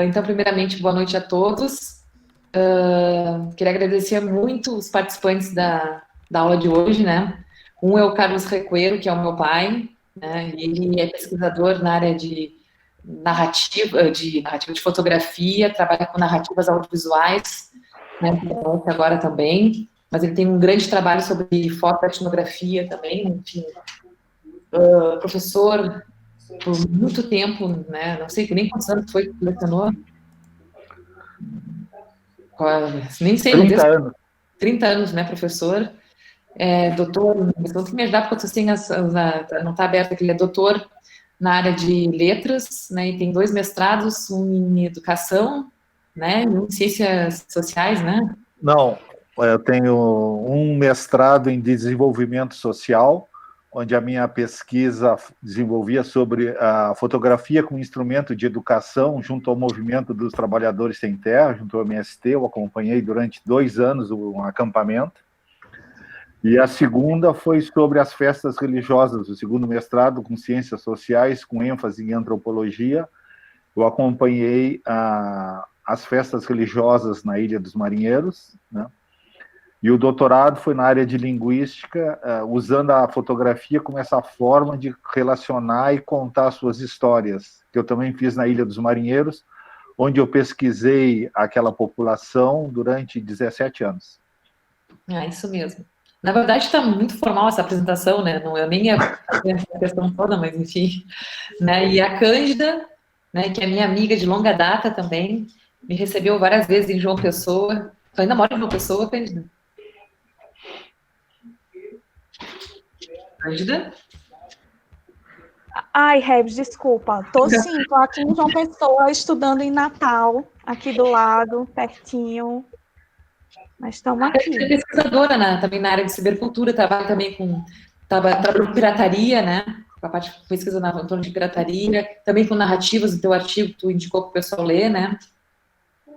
Então, primeiramente, boa noite a todos. Queria agradecer muito os participantes da aula de hoje, né? Um é o Carlos Recuero, que é o meu pai, né? Ele é pesquisador na área de fotografia, trabalha com narrativas audiovisuais, né? Agora também, mas ele tem um grande trabalho sobre fotoetnografia também, enfim, professor por muito tempo, né? Não sei nem quantos anos foi que lecionou, nem sei, meu Deus, 30 anos. 30 anos, né, professor, doutor, então tem que me ajudar porque assim, não está aberto aqui, ele é doutor na área de letras, né, e tem 2 mestrados, um em educação, né, e um em ciências sociais, né? Não, eu tenho um mestrado em desenvolvimento social, onde a minha pesquisa desenvolvia sobre a fotografia como instrumento de educação junto ao movimento dos trabalhadores sem terra, junto ao MST. Eu acompanhei durante 2 anos um acampamento. E a segunda foi sobre as festas religiosas, o segundo mestrado com ciências sociais, com ênfase em antropologia. Eu acompanhei as festas religiosas na Ilha dos Marinheiros, né? E o doutorado foi na área de linguística, usando a fotografia como essa forma de relacionar e contar suas histórias, que eu também fiz na Ilha dos Marinheiros, onde eu pesquisei aquela população durante 17 anos. Isso mesmo. Na verdade, está muito formal essa apresentação, né? Não, eu nem ia fazer essa questão toda, mas enfim, né? E a Cândida, né, que é minha amiga de longa data também, me recebeu várias vezes em João Pessoa. Tu ainda mora em João Pessoa, Cândida? Cândida? Ai, Rebs, desculpa. Tô sim, tô aqui em João Pessoa, estudando em Natal, aqui do lado, pertinho. Mas estamos aqui. É pesquisadora também na área de cibercultura, trabalha também trabalha com pirataria, né? Com a parte de pesquisa em torno de pirataria, também com narrativas, o teu artigo que tu indicou para o pessoal ler, né?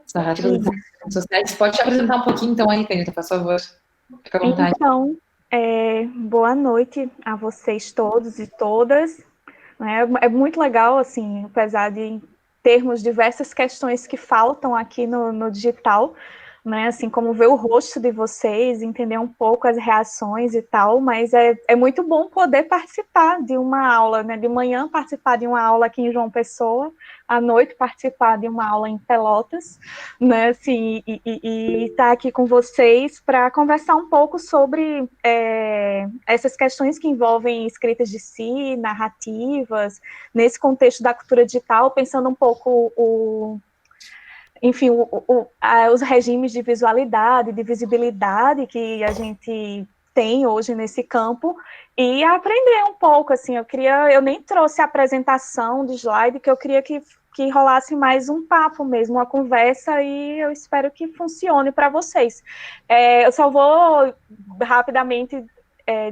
As narrativas das redes sociais. Pode te apresentar um pouquinho, então, aí, Canita, por favor. Fica à vontade. Então, boa noite a vocês todos e todas. É muito legal, assim, apesar de termos diversas questões que faltam aqui no digital, né, assim, como ver o rosto de vocês, entender um pouco as reações e tal, mas é muito bom poder participar de uma aula, né, de manhã participar de uma aula aqui em João Pessoa, à noite participar de uma aula em Pelotas, né, assim, e estar aqui com vocês para conversar um pouco sobre essas questões que envolvem escritas de si, narrativas, nesse contexto da cultura digital, pensando um pouco os regimes de visualidade, de visibilidade que a gente tem hoje nesse campo, e aprender um pouco, assim, eu nem trouxe a apresentação de slide, que eu queria que rolasse mais um papo mesmo, uma conversa, e eu espero que funcione para vocês. Eu só vou rapidamente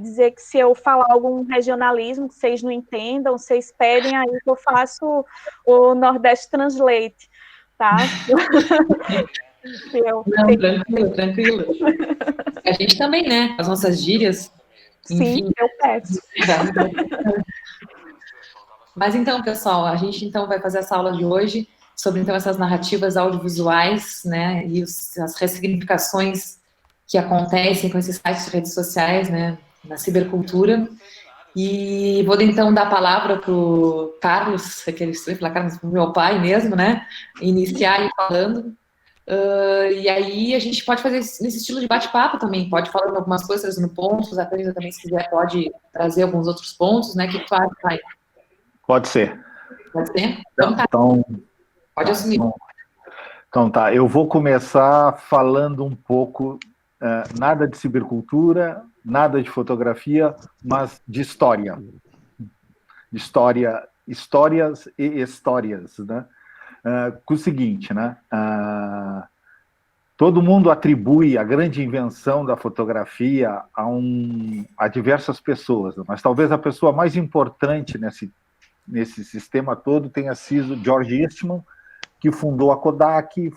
dizer que se eu falar algum regionalismo que vocês não entendam, vocês pedem aí que eu faço o Nordeste Translate, tá? Não, tranquilo, tranquilo. A gente também, né? As nossas gírias, enfim. Sim, eu peço. Mas então, pessoal, a gente então vai fazer essa aula de hoje sobre então essas narrativas audiovisuais, né? E as ressignificações que acontecem com esses sites de redes sociais, né? Na cibercultura. E vou então dar a palavra para o Carlos, aquele estranho falar Carlos, meu pai mesmo, né? Iniciar aí falando. E aí a gente pode fazer nesse estilo de bate-papo também, pode falar algumas coisas no pontos, a Teresa também, se quiser, pode trazer alguns outros pontos, né? O que tu acha, pai? Pode ser. Pode ser? Então tá. Pode assumir. Então tá, eu vou começar falando um pouco, nada de cibercultura, nada de fotografia, mas de história. Histórias e histórias, né? Com o seguinte, né? Todo mundo atribui a grande invenção da fotografia a diversas pessoas, mas talvez a pessoa mais importante nesse sistema todo tenha sido George Eastman, que fundou a Kodak,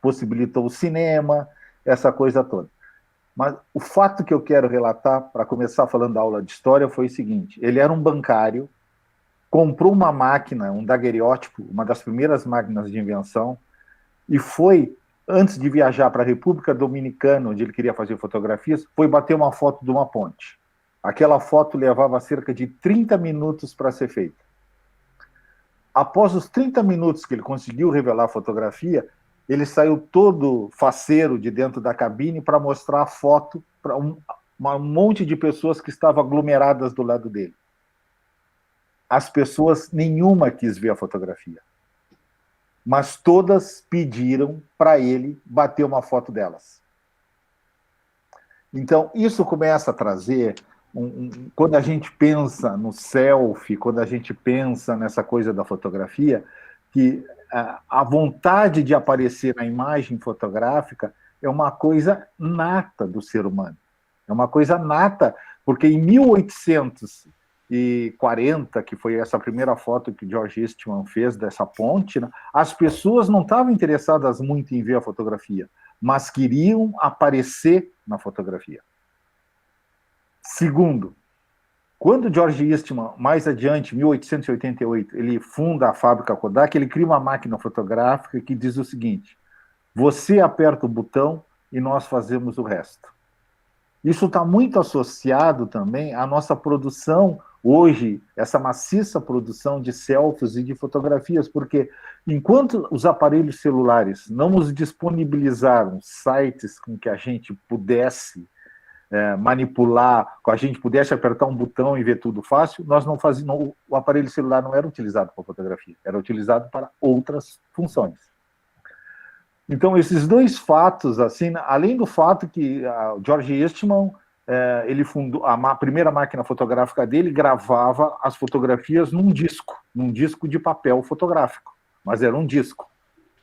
possibilitou o cinema, essa coisa toda. Mas o fato que eu quero relatar, para começar falando da aula de história, foi o seguinte: ele era um bancário comprou uma máquina, um daguerreótipo, uma das primeiras máquinas de invenção, e foi, antes de viajar para a República Dominicana, onde ele queria fazer fotografias, foi bater uma foto de uma ponte. Aquela foto levava cerca de 30 minutos para ser feita. Após os 30 minutos que ele conseguiu revelar a fotografia, ele saiu todo faceiro de dentro da cabine para mostrar a foto para um monte de pessoas que estavam aglomeradas do lado dele. As pessoas, nenhuma quis ver a fotografia, mas todas pediram para ele bater uma foto delas. Então, isso começa a trazer, quando a gente pensa no selfie, quando a gente pensa nessa coisa da fotografia, que a vontade de aparecer na imagem fotográfica é uma coisa nata do ser humano. É uma coisa nata, porque em 1840, que foi essa primeira foto que George Eastman fez dessa ponte, né, as pessoas não estavam interessadas muito em ver a fotografia, mas queriam aparecer na fotografia. Segundo, quando George Eastman, mais adiante, em 1888, ele funda a fábrica Kodak, ele cria uma máquina fotográfica que diz o seguinte: você aperta o botão e nós fazemos o resto. Isso está muito associado também à nossa produção hoje, essa maciça produção de selfies e de fotografias, porque enquanto os aparelhos celulares não nos disponibilizaram sites com que a gente pudesse manipular, que a gente pudesse apertar um botão e ver tudo fácil, nós não fazíamos, o aparelho celular não era utilizado para fotografia, era utilizado para outras funções. Então, esses dois fatos, assim, além do fato que George Eastman, ele fundou a primeira máquina fotográfica dele, gravava as fotografias num disco de papel fotográfico, mas era um disco.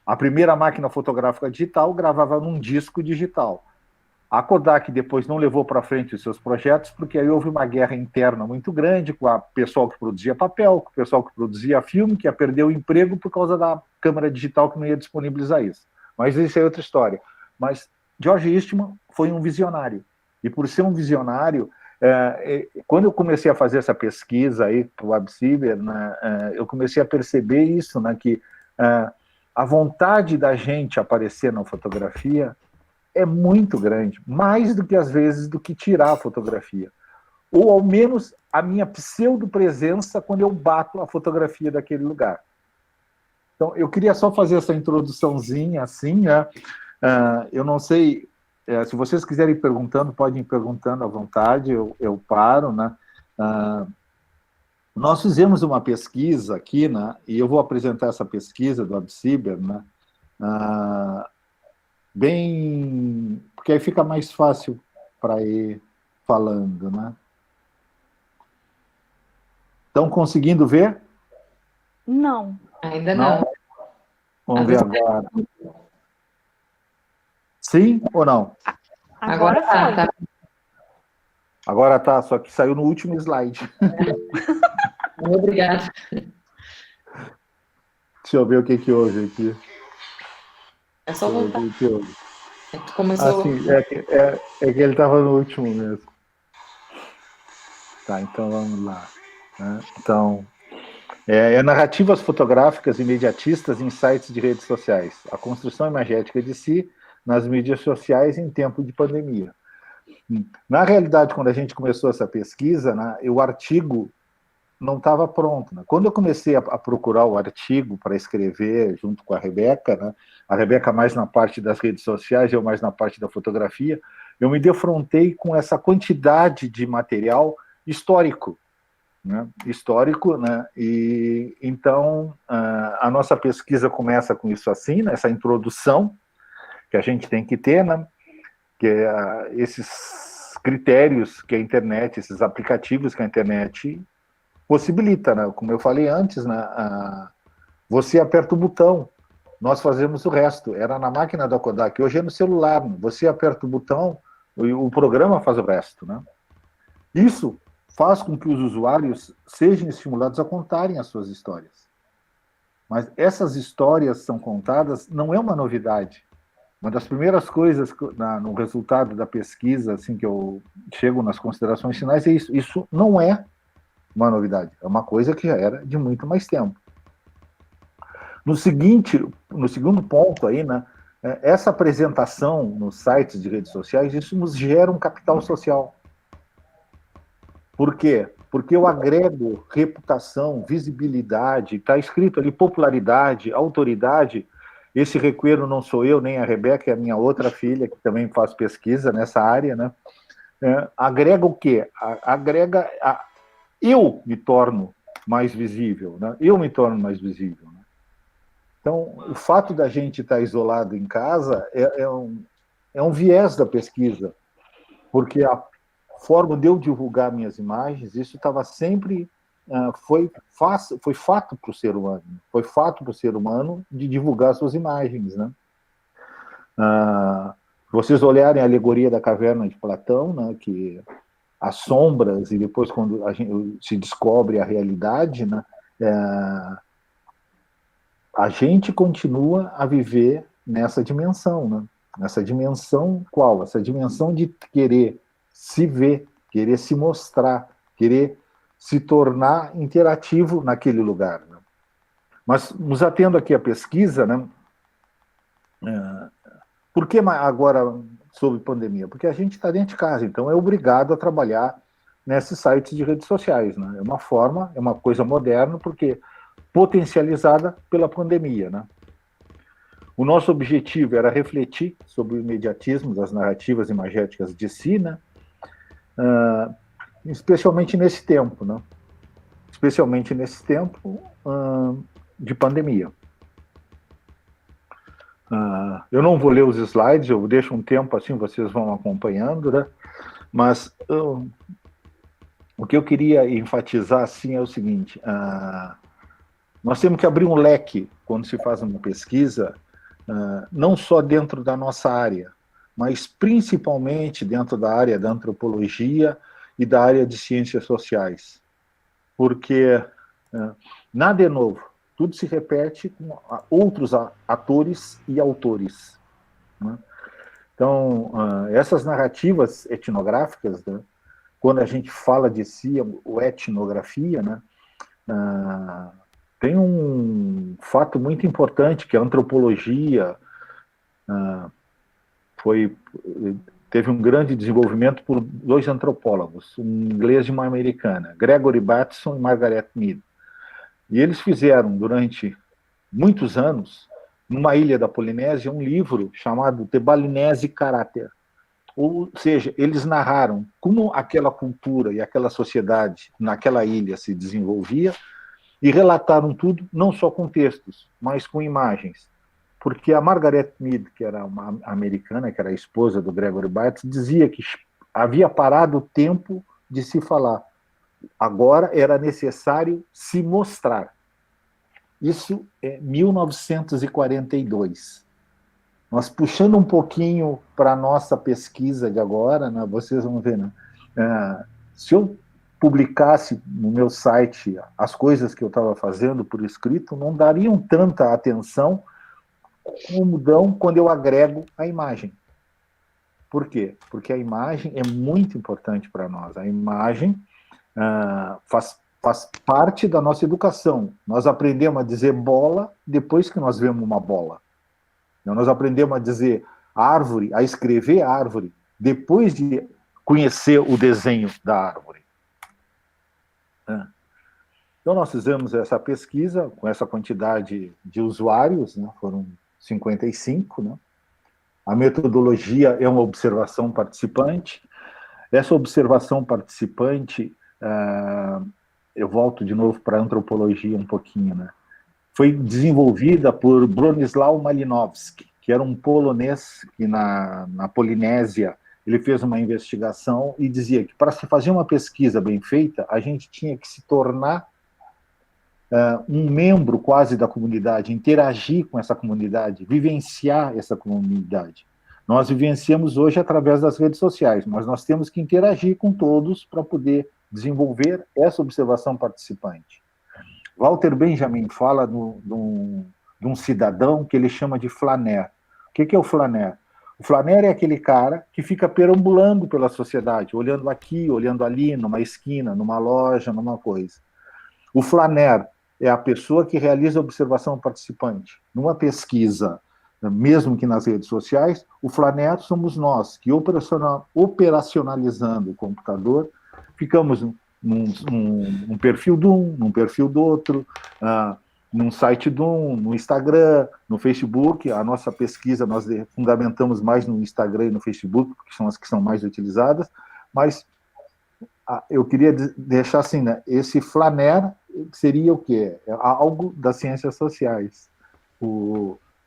A primeira máquina fotográfica digital gravava num disco digital. A Kodak depois não levou para frente os seus projetos, porque aí houve uma guerra interna muito grande com o pessoal que produzia papel, com o pessoal que produzia filme, que ia perder o emprego por causa da câmera digital que não ia disponibilizar isso. Mas isso é outra história. Mas George Eastman foi um visionário. E por ser um visionário, quando eu comecei a fazer essa pesquisa aí para o WebCiber, né, eu comecei a perceber isso, né, que a vontade da gente aparecer na fotografia é muito grande, mais do que às vezes do que tirar a fotografia. Ou ao menos a minha pseudo-presença quando eu bato a fotografia daquele lugar. Então, eu queria só fazer essa introduçãozinha assim, né? Eu não sei, se vocês quiserem ir perguntando, podem ir perguntando à vontade, eu paro, né? Nós fizemos uma pesquisa aqui, né? E eu vou apresentar essa pesquisa do WebCiber, né? Bem, porque aí fica mais fácil para ir falando, né? Estão conseguindo ver? Não. Ainda não. Vamos ver agora. Sim ou não? Agora tá. Agora tá, só que saiu no último slide. Obrigada. Deixa eu ver o que houve aqui. É só voltar. Começou... Assim, é que ele estava no último mesmo. Tá, então vamos lá. Né? Então, narrativas fotográficas imediatistas em sites de redes sociais. A construção imagética de si nas mídias sociais em tempo de pandemia. Na realidade, quando a gente começou essa pesquisa, né, o artigo não estava pronto. Né? Quando eu comecei a procurar o artigo para escrever junto com a Rebeca, né, a Rebeca mais na parte das redes sociais, eu mais na parte da fotografia, eu me defrontei com essa quantidade de material histórico. Né? E então a nossa pesquisa começa com isso assim, né? Essa introdução que a gente tem que ter, né? Que é esses critérios que a internet, esses aplicativos que a internet possibilita, né? Como eu falei antes, né? Você aperta o botão, nós fazemos o resto. Era na máquina da Kodak, hoje é no celular. Né? Você aperta o botão, o programa faz o resto. Né? Isso faz com que os usuários sejam estimulados a contarem as suas histórias. Mas essas histórias são contadas, não é uma novidade. Uma das primeiras coisas no resultado da pesquisa, assim que eu chego nas considerações finais, é isso. Isso não é uma novidade, é uma coisa que já era de muito mais tempo. No segundo ponto aí, né, essa apresentação nos sites de redes sociais, isso nos gera um capital social. Por quê? Porque eu agrego reputação, visibilidade, está escrito ali popularidade, autoridade. Esse Recuero não sou eu, nem a Rebeca, é a minha outra filha, que também faz pesquisa nessa área, né? Agrega o quê? Eu me torno mais visível, né? Eu me torno mais visível. Né? Então, o fato da gente estar isolado em casa é um viés da pesquisa, porque a forma de eu divulgar minhas imagens, isso estava sempre... foi fato para o ser humano. Foi fato para o ser humano de divulgar suas imagens, né? Vocês olharem a alegoria da caverna de Platão, né, que as sombras, e depois quando a gente se descobre a realidade, né, a gente continua a viver nessa dimensão, né? Essa dimensão qual? Essa dimensão de querer se ver, querer se mostrar, querer se tornar interativo naquele lugar. Né? Mas, nos atendo aqui à pesquisa, né? Por que agora sobre pandemia? Porque a gente está dentro de casa, então é obrigado a trabalhar nesses sites de redes sociais. Né? É uma forma, é uma coisa moderna, porque potencializada pela pandemia. Né? O nosso objetivo era refletir sobre o imediatismo das narrativas imagéticas de si, né? Especialmente nesse tempo, né? Especialmente nesse tempo de pandemia. Eu não vou ler os slides, eu deixo um tempo assim, vocês vão acompanhando, né? Mas o que eu queria enfatizar assim é o seguinte: nós temos que abrir um leque quando se faz uma pesquisa, não só dentro da nossa área, mas principalmente dentro da área da antropologia e da área de ciências sociais. Porque nada é novo, tudo se repete com outros atores e autores. Né? Então, essas narrativas etnográficas, né, quando a gente fala de si, ou etnografia, né, tem um fato muito importante, que a antropologia teve um grande desenvolvimento por dois antropólogos, um inglês e uma americana, Gregory Bateson e Margaret Mead. E eles fizeram, durante muitos anos, numa ilha da Polinésia, um livro chamado The Balinese Character. Ou seja, eles narraram como aquela cultura e aquela sociedade naquela ilha se desenvolvia e relataram tudo, não só com textos, mas com imagens. Porque a Margaret Mead, que era uma americana, que era a esposa do Gregory Bateson, dizia que havia parado o tempo de se falar. Agora era necessário se mostrar. Isso é 1942. Nós puxando um pouquinho para a nossa pesquisa de agora, né, vocês vão ver, né? Se eu publicasse no meu site as coisas que eu estava fazendo por escrito, não dariam tanta atenção como dão quando eu agrego a imagem. Por quê? Porque a imagem é muito importante para nós. A imagem faz parte da nossa educação. Nós aprendemos a dizer bola depois que nós vemos uma bola. Nós aprendemos a dizer árvore, a escrever árvore, depois de conhecer o desenho da árvore. Então, nós fizemos essa pesquisa com essa quantidade de usuários, né? Foram 55, né? A metodologia é uma observação participante. Essa observação participante, eu volto de novo para a antropologia um pouquinho, né? Foi desenvolvida por Bronisław Malinowski, que era um polonês que na Polinésia ele fez uma investigação e dizia que para se fazer uma pesquisa bem feita, a gente tinha que se tornar um membro quase da comunidade, interagir com essa comunidade, vivenciar essa comunidade. Nós vivenciamos hoje através das redes sociais, mas nós temos que interagir com todos para poder desenvolver essa observação participante. Walter Benjamin fala de um cidadão que ele chama de flaner. O que é o flaner? O flaneur é aquele cara que fica perambulando pela sociedade, olhando aqui, olhando ali, numa esquina, numa loja, numa coisa. O flaneur é a pessoa que realiza a observação participante. Numa pesquisa, mesmo que nas redes sociais, o flaneur somos nós, que operacionalizando o computador, ficamos num perfil de um, num perfil do outro, num site de um, no Instagram, no Facebook. A nossa pesquisa nós fundamentamos mais no Instagram e no Facebook, porque são as que são mais utilizadas, mas eu queria deixar assim, né, esse flaneur seria o quê? É algo das ciências sociais,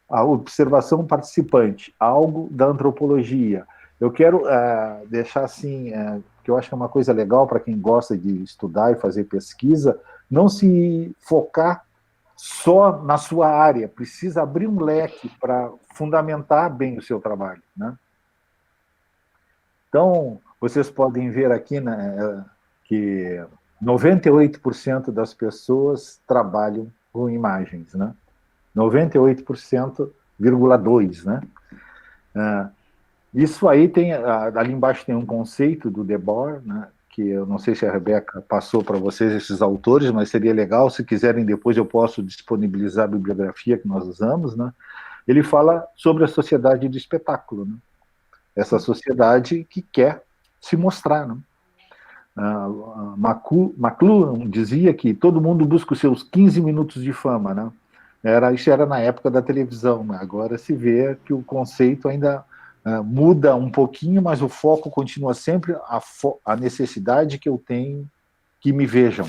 a observação participante, algo da antropologia. Eu quero deixar assim, que eu acho que é uma coisa legal para quem gosta de estudar e fazer pesquisa, não se focar só na sua área, precisa abrir um leque para fundamentar bem o seu trabalho, né? Então, vocês podem ver aqui, né, que 98% das pessoas trabalham com imagens, né? 98,2%, né? Isso aí tem, ali embaixo tem um conceito do Debord, né, que eu não sei se a Rebeca passou para vocês esses autores, mas seria legal, se quiserem depois eu posso disponibilizar a bibliografia que nós usamos, né? Ele fala sobre a sociedade de espetáculo, né? Essa sociedade que quer se mostrar, né? McLuhan dizia que todo mundo busca os seus 15 minutos de fama, né? Isso era na época da televisão, né? Agora se vê que o conceito ainda muda um pouquinho, mas o foco continua sempre a necessidade que eu tenho que me vejam.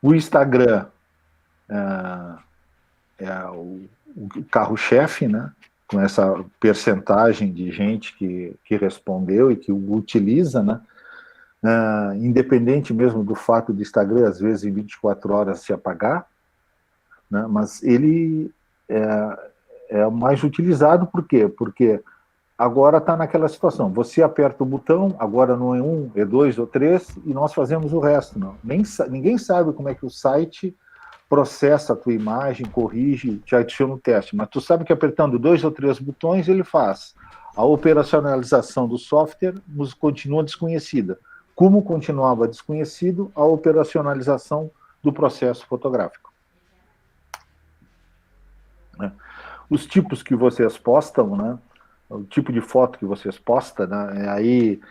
O Instagram é o carro-chefe, né? Com essa percentagem de gente que respondeu e que o utiliza, né? Independente mesmo do fato do Instagram, às vezes em 24 horas se apagar, né? Mas ele é o mais utilizado, por quê? Porque agora está naquela situação, você aperta o botão, agora não é um, é dois ou três, e nós fazemos o resto, não. Ninguém sabe como é que o site processa a tua imagem, corrige, te adiciona o teste, mas tu sabe que apertando 2 ou 3 botões ele faz. A operacionalização do software nos continua desconhecida. Como continuava desconhecido a operacionalização do processo fotográfico. Os tipos que vocês postam, né? O tipo de foto que vocês postam, né? Aí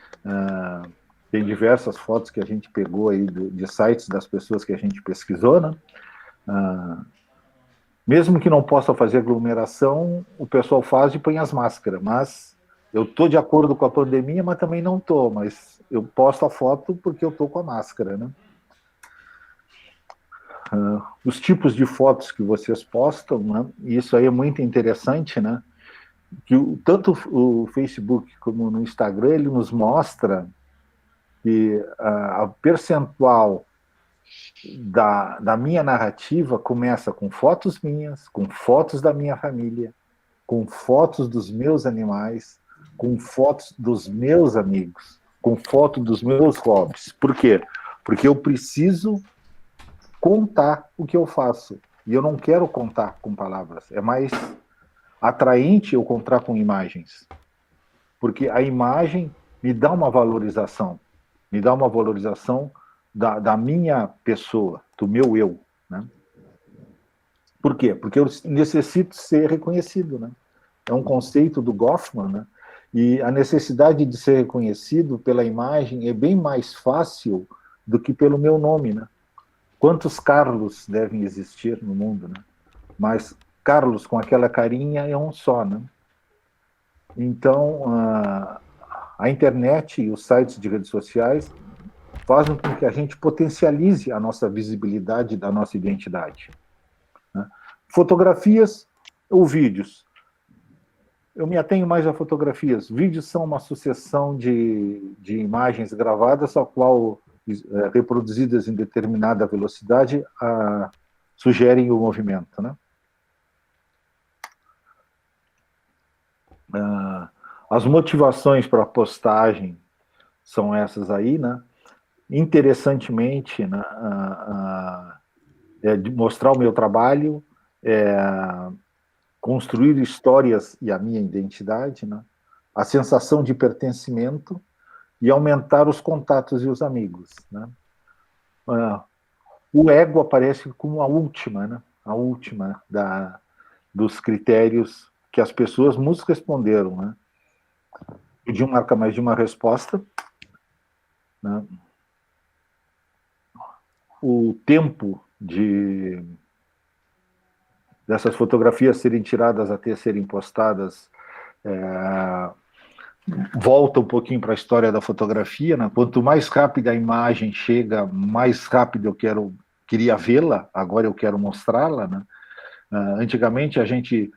tem diversas fotos que a gente pegou aí de sites das pessoas que a gente pesquisou, né? Mesmo que não possa fazer aglomeração, o pessoal faz e põe as máscaras, mas eu estou de acordo com a pandemia, mas também não estou, mas eu posto a foto porque eu estou com a máscara, né? Os tipos de fotos que vocês postam, né? Isso aí é muito interessante, né? Que tanto o Facebook como no Instagram, ele nos mostra que a percentual da minha narrativa começa com fotos minhas, com fotos da minha família, com fotos dos meus animais, com fotos dos meus amigos, com fotos dos meus hobbies. Por quê? Porque eu preciso contar o que eu faço. E eu não quero contar com palavras. É mais atraente eu contar com imagens. Porque a imagem me dá uma valorização. Me dá uma valorização da minha pessoa, do meu eu, né? Por quê? Porque eu necessito ser reconhecido, né? É um conceito do Goffman, né? E a necessidade de ser reconhecido pela imagem é bem mais fácil do que pelo meu nome, né? Quantos Carlos devem existir no mundo, né? Mas Carlos com aquela carinha é um só, né? Então, a internet e os sites de redes sociais fazem com que a gente potencialize a nossa visibilidade da nossa identidade, né? Fotografias ou vídeos? Eu me atenho mais a fotografias. Vídeos são uma sucessão de imagens gravadas, a qual, reproduzidas em determinada velocidade, sugerem o movimento, né? As motivações para a postagem são essas aí, né? Interessantemente, né, é de mostrar o meu trabalho, construir histórias e a minha identidade, né? A sensação de pertencimento e aumentar os contatos e os amigos, né? O ego aparece como a última, né? A última dos critérios que as pessoas nos responderam, né? Podiam marcar mais de uma resposta, né? O tempo dessas fotografias serem tiradas até serem postadas volta um pouquinho para a história da fotografia, né? Quanto mais rápida a imagem chega, mais rápido eu queria vê-la, agora eu quero mostrá-la, né? Antigamente a gente,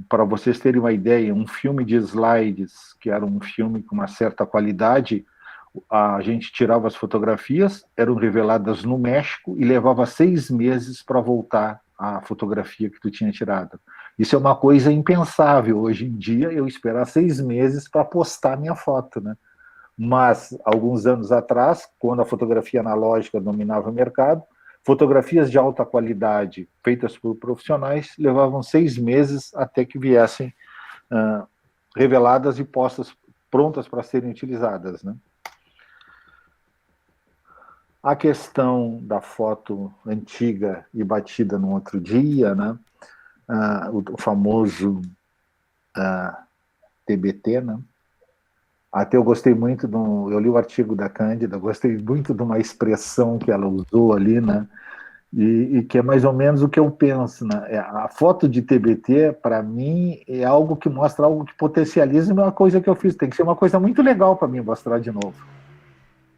para vocês terem uma ideia, um filme de slides, que era um filme com uma certa qualidade, a gente tirava as fotografias, eram reveladas no México e levava 6 meses para voltar a fotografia que tu tinha tirado. Isso é uma coisa impensável hoje em dia, eu esperar 6 meses para postar minha foto, né? Mas, alguns anos atrás, quando a fotografia analógica dominava o mercado, fotografias de alta qualidade feitas por profissionais levavam 6 meses até que viessem reveladas e postas prontas para serem utilizadas, né? A questão da foto antiga e batida no outro dia, né? O famoso TBT, né? Até eu gostei muito, eu li o artigo da Cândida, gostei muito de uma expressão que ela usou ali, né? E que é mais ou menos o que eu penso, né? A foto de TBT, para mim, é algo que mostra algo que potencializa uma coisa que eu fiz. Tem que ser uma coisa muito legal para mim mostrar de novo.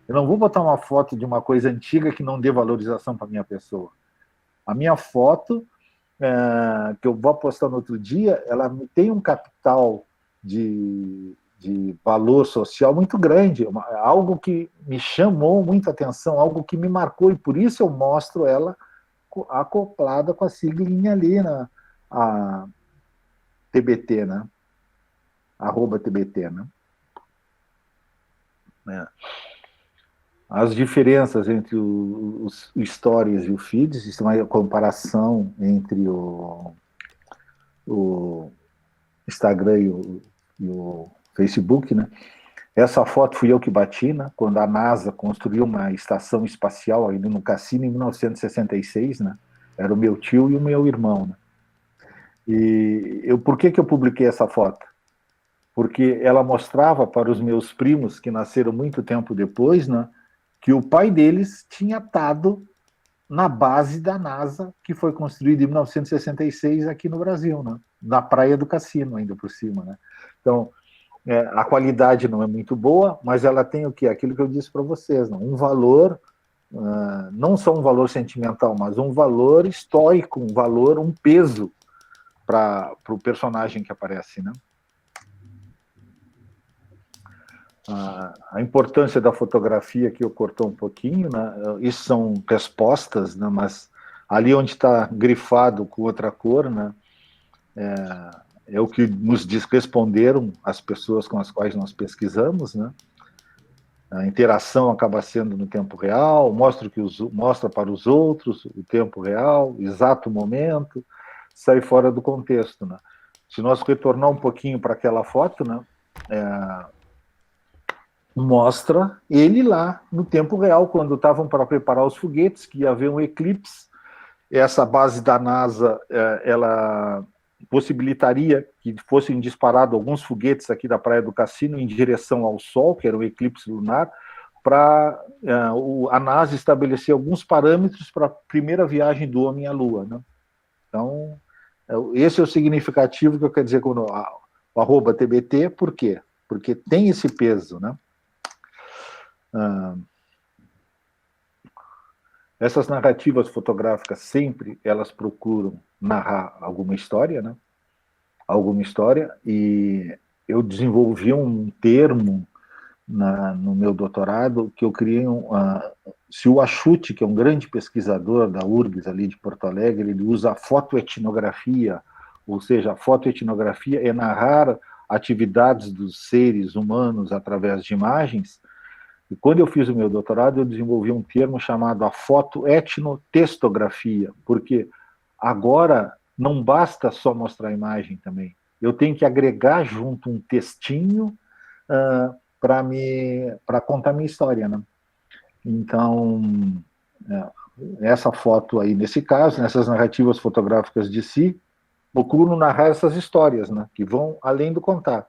Eu não vou botar uma foto de uma coisa antiga que não dê valorização para minha pessoa. A minha foto, que eu vou postar no outro dia, ela tem um capital de valor social muito grande, algo que me chamou muita atenção, algo que me marcou, e por isso eu mostro ela acoplada com a siglinha ali, a TBT, né? @TBT, né? As diferenças entre os stories e o feed, existe uma comparação entre o Instagram e o Facebook, né? Essa foto fui eu que bati, né? Quando a NASA construiu uma estação espacial ali no Cassino em 1966, né? Era o meu tio e o meu irmão, né? E por que eu publiquei essa foto? Porque ela mostrava para os meus primos, que nasceram muito tempo depois, né? Que o pai deles tinha estado na base da NASA, que foi construída em 1966 aqui no Brasil, né? Na Praia do Cassino, ainda por cima, né? Então, a qualidade não é muito boa, mas ela tem o quê? Aquilo que eu disse para vocês, né? Um valor, não só um valor sentimental, mas um valor histórico, um valor, um peso para o personagem que aparece, né? A importância da fotografia que eu cortou um pouquinho, né? Isso são respostas, né? Mas ali onde está grifado com outra cor, né? É o que nos responderam as pessoas com as quais nós pesquisamos, né? A interação acaba sendo no tempo real, mostra para os outros o tempo real, exato momento, sai fora do contexto, né? Se nós retornar um pouquinho para aquela foto, né? Mostra ele lá no tempo real, quando estavam para preparar os foguetes, que ia haver um eclipse. Essa base da NASA, ela possibilitaria que fossem disparados alguns foguetes aqui da Praia do Cassino em direção ao Sol, que era um eclipse lunar, para a NASA estabelecer alguns parâmetros para a primeira viagem do homem à Lua, né? Então, esse é o significativo que eu quero dizer com o @TBT, por quê? Porque tem esse peso, né? Essas narrativas fotográficas sempre elas procuram narrar alguma história, né? Alguma história, e eu desenvolvi um termo no meu doutorado que eu criei se o Achuti, que é um grande pesquisador da URGS ali de Porto Alegre, ele usa a fotoetnografia, ou seja, a fotoetnografia é narrar atividades dos seres humanos através de imagens. E quando eu fiz o meu doutorado, eu desenvolvi um termo chamado a fotoetnotextografia, porque agora não basta só mostrar a imagem também. Eu tenho que agregar junto um textinho para contar a minha história, né? Então, essa foto aí, nesse caso, nessas narrativas fotográficas de si, procuram narrar essas histórias, né? Que vão além do contar,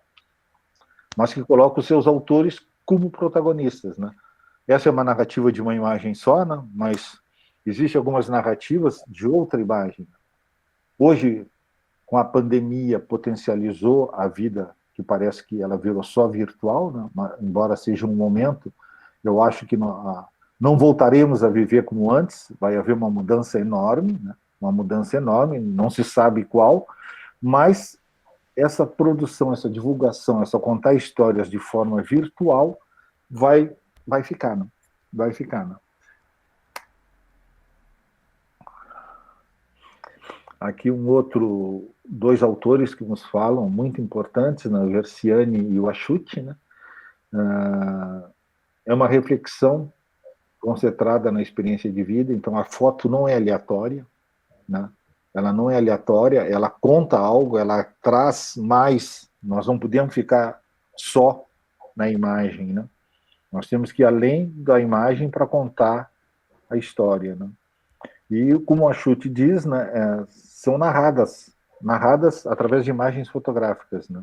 mas que colocam os seus autores como protagonistas, né? Essa é uma narrativa de uma imagem só, né? Mas existem algumas narrativas de outra imagem. Hoje, com a pandemia, potencializou a vida, que parece que ela virou só virtual, né? Embora seja um momento, eu acho que não voltaremos a viver como antes, vai haver uma mudança enorme, né? Uma mudança enorme, não se sabe qual, mas essa produção, essa divulgação, essa contar histórias de forma virtual vai ficar, né? Vai ficar, né? Aqui dois autores que nos falam, muito importantes, né? O Versiani e o Achuti, né? É uma reflexão concentrada na experiência de vida, então a foto não é aleatória, né? Ela não é aleatória, ela conta algo, ela traz mais, nós não podemos ficar só na imagem, né? Nós temos que ir além da imagem para contar a história, né? E, como a Schutt diz, né, são narradas através de imagens fotográficas, né?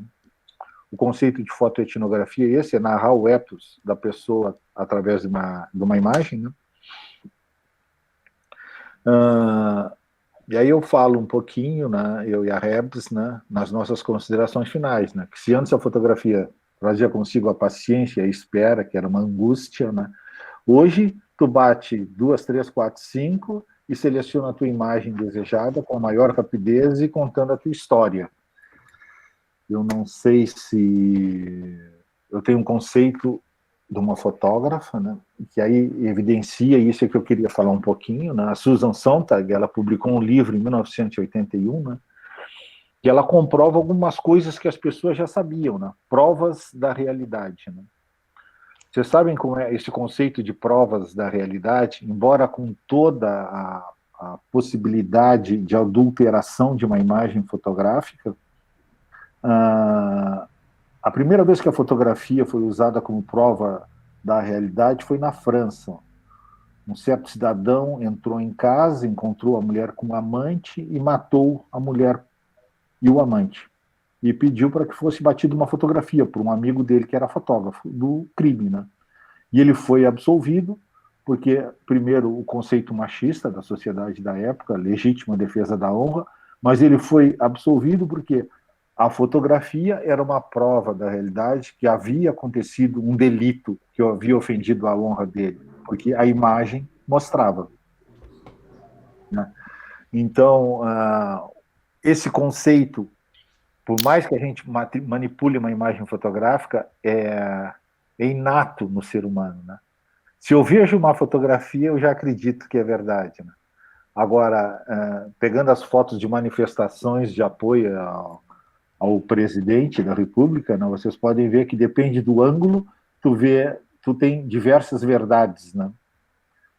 O conceito de fotoetnografia é esse, é narrar o ethos da pessoa através de uma imagem, né? E aí eu falo um pouquinho, né, eu e a Rebs, né, nas nossas considerações finais, né, que se antes a fotografia trazia consigo a paciência e a espera, que era uma angústia, né, hoje tu bate 2, 3, 4, 5 e seleciona a tua imagem desejada com a maior rapidez e contando a tua história. Eu não sei se... Eu tenho um conceito de uma fotógrafa, né, que aí evidencia isso que eu queria falar um pouquinho, né? A Susan Sontag, ela publicou um livro em 1981, né, que ela comprova algumas coisas que as pessoas já sabiam, né? Provas da realidade, né? Vocês sabem como é esse conceito de provas da realidade, embora com toda a possibilidade de adulteração de uma imagem fotográfica, a primeira vez que a fotografia foi usada como prova da realidade foi na França. Um certo cidadão entrou em casa, encontrou a mulher com o amante e matou a mulher e o amante. E pediu para que fosse batida uma fotografia por um amigo dele que era fotógrafo do crime, né? E ele foi absolvido porque, primeiro, o conceito machista da sociedade da época, legítima defesa da honra, mas ele foi absolvido porque a fotografia era uma prova da realidade que havia acontecido um delito que havia ofendido a honra dele, porque a imagem mostrava, né? Então, esse conceito, por mais que a gente manipule uma imagem fotográfica, é inato no ser humano, né? Se eu vejo uma fotografia, eu já acredito que é verdade, né? Agora, pegando as fotos de manifestações de apoio ao presidente da República, né, vocês podem ver que depende do ângulo, tu tem diversas verdades, né?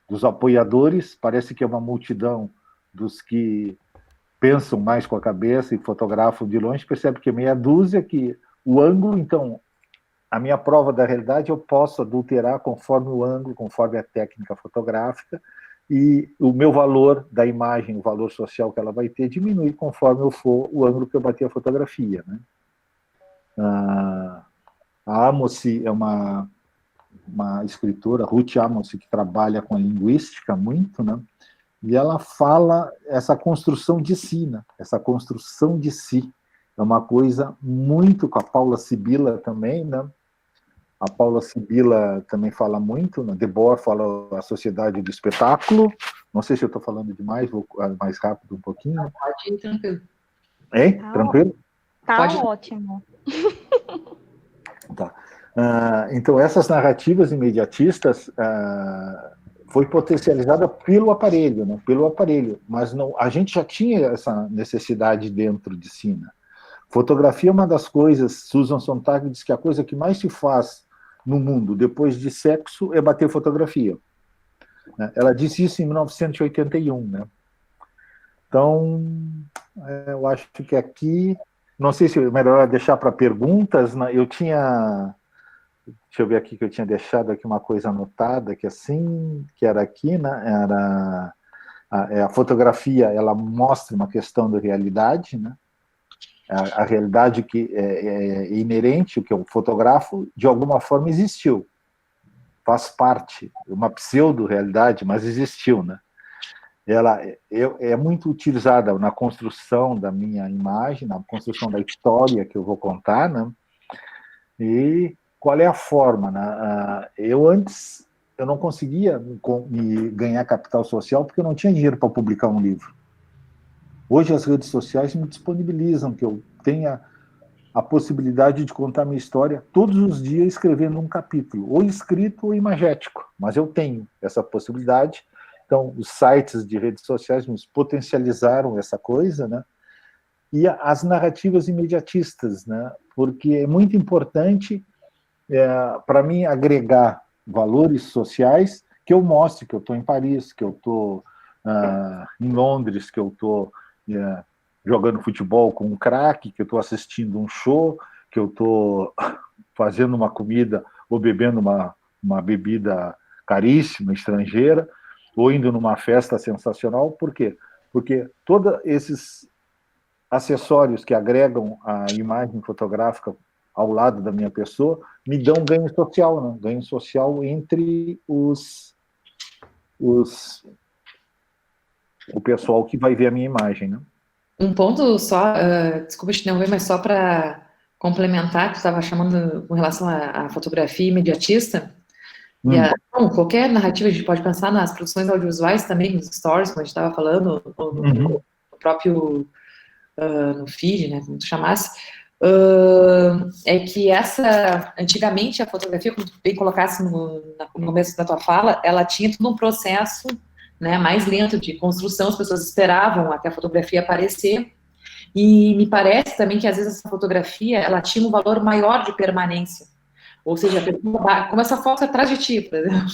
Dos apoiadores, parece que é uma multidão, dos que pensam mais com a cabeça e fotografam de longe, percebe que é meia dúzia, que o ângulo, então, a minha prova da realidade eu posso adulterar conforme o ângulo, conforme a técnica fotográfica, e o meu valor da imagem, o valor social que ela vai ter, diminui conforme eu for o ângulo que eu bati a fotografia, né? A Amos é uma escritora, Ruth Amos, que trabalha com a linguística muito, né? E ela fala essa construção de si, né? Essa construção de si é uma coisa muito, com a Paula Sibila também, né? A Paula Sibila também fala muito, né? Debord fala a sociedade do espetáculo. Não sei se eu estou falando demais, vou mais rápido um pouquinho. Pode ir, tranquilo. Hein? Tranquilo? Tá Pode. ótimo. Tá. Então, essas narrativas imediatistas foi potencializada pelo aparelho, né? Pelo aparelho, mas não, a gente já tinha essa necessidade dentro de si, né? Fotografia é uma das coisas, Susan Sontag diz que a coisa que mais se faz no mundo depois de sexo é bater fotografia. Ela disse isso em 1981, né? Então, eu acho que aqui, não sei se é melhor deixar para perguntas, né? Eu tinha, deixa eu ver aqui que eu tinha deixado aqui uma coisa anotada, que assim, que era aqui, né? Era a fotografia, ela mostra uma questão de realidade, né? A realidade que é inerente, o que eu fotografo, de alguma forma existiu, faz parte, uma pseudo-realidade, mas existiu, né? Ela é muito utilizada na construção da minha imagem, na construção da história que eu vou contar, né? E qual é a forma, né? Eu não conseguia me ganhar capital social porque eu não tinha dinheiro para publicar um livro. Hoje as redes sociais me disponibilizam que eu tenha a possibilidade de contar minha história todos os dias escrevendo um capítulo, ou escrito ou imagético, mas eu tenho essa possibilidade. Então, os sites de redes sociais nos potencializaram essa coisa, né? E as narrativas imediatistas, né? Porque é muito importante, para mim, agregar valores sociais, que eu mostre que eu estou em Paris, que eu estou em Londres, que eu estou jogando futebol com um craque, que eu estou assistindo um show, que eu estou fazendo uma comida ou bebendo uma bebida caríssima, estrangeira, ou indo numa festa sensacional. Por quê? Porque todos esses acessórios que agregam a imagem fotográfica ao lado da minha pessoa me dão ganho social, né? Ganho social entre o pessoal que vai ver a minha imagem, né? Um ponto só, desculpa te interromper, mas só para complementar, que tu estava chamando com relação à fotografia imediatista, bom, qualquer narrativa a gente pode pensar nas produções audiovisuais também, nos stories, como a gente estava falando, no próprio no feed, né, como tu chamasse, é que antigamente a fotografia, como tu bem colocasse no começo da tua fala, ela tinha todo um processo, né, mais lento de construção, as pessoas esperavam até a fotografia aparecer, e me parece também que às vezes essa fotografia, ela tinha um valor maior de permanência, ou seja, como essa foto atrás de ti, por exemplo,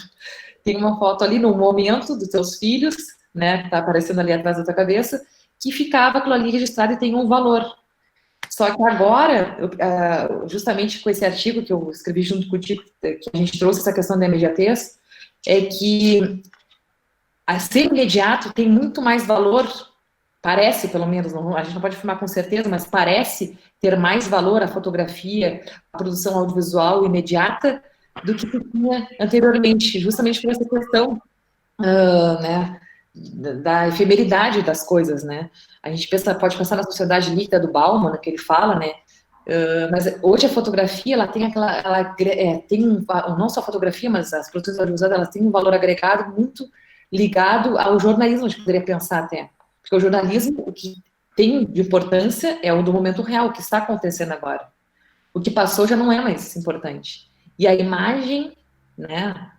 tem uma foto ali no momento dos teus filhos, né, que está aparecendo ali atrás da tua cabeça, que ficava aquilo ali registrado e tem um valor. Só que agora, justamente com esse artigo que eu escrevi junto contigo, que a gente trouxe essa questão da imediatez, é que a ser imediato tem muito mais valor, parece pelo menos, a gente não pode afirmar com certeza, mas parece ter mais valor a fotografia, a produção audiovisual imediata do que tinha anteriormente, justamente por essa questão, né, da efemeridade das coisas, né? A gente pode pensar na sociedade líquida do Bauman, que ele fala, né? Mas hoje a fotografia, ela tem não só a fotografia, mas as produções audiovisuais, elas têm um valor agregado muito ligado ao jornalismo, a gente poderia pensar até. Porque o jornalismo, o que tem de importância é o do momento real, o que está acontecendo agora. O que passou já não é mais importante. E a imagem, né,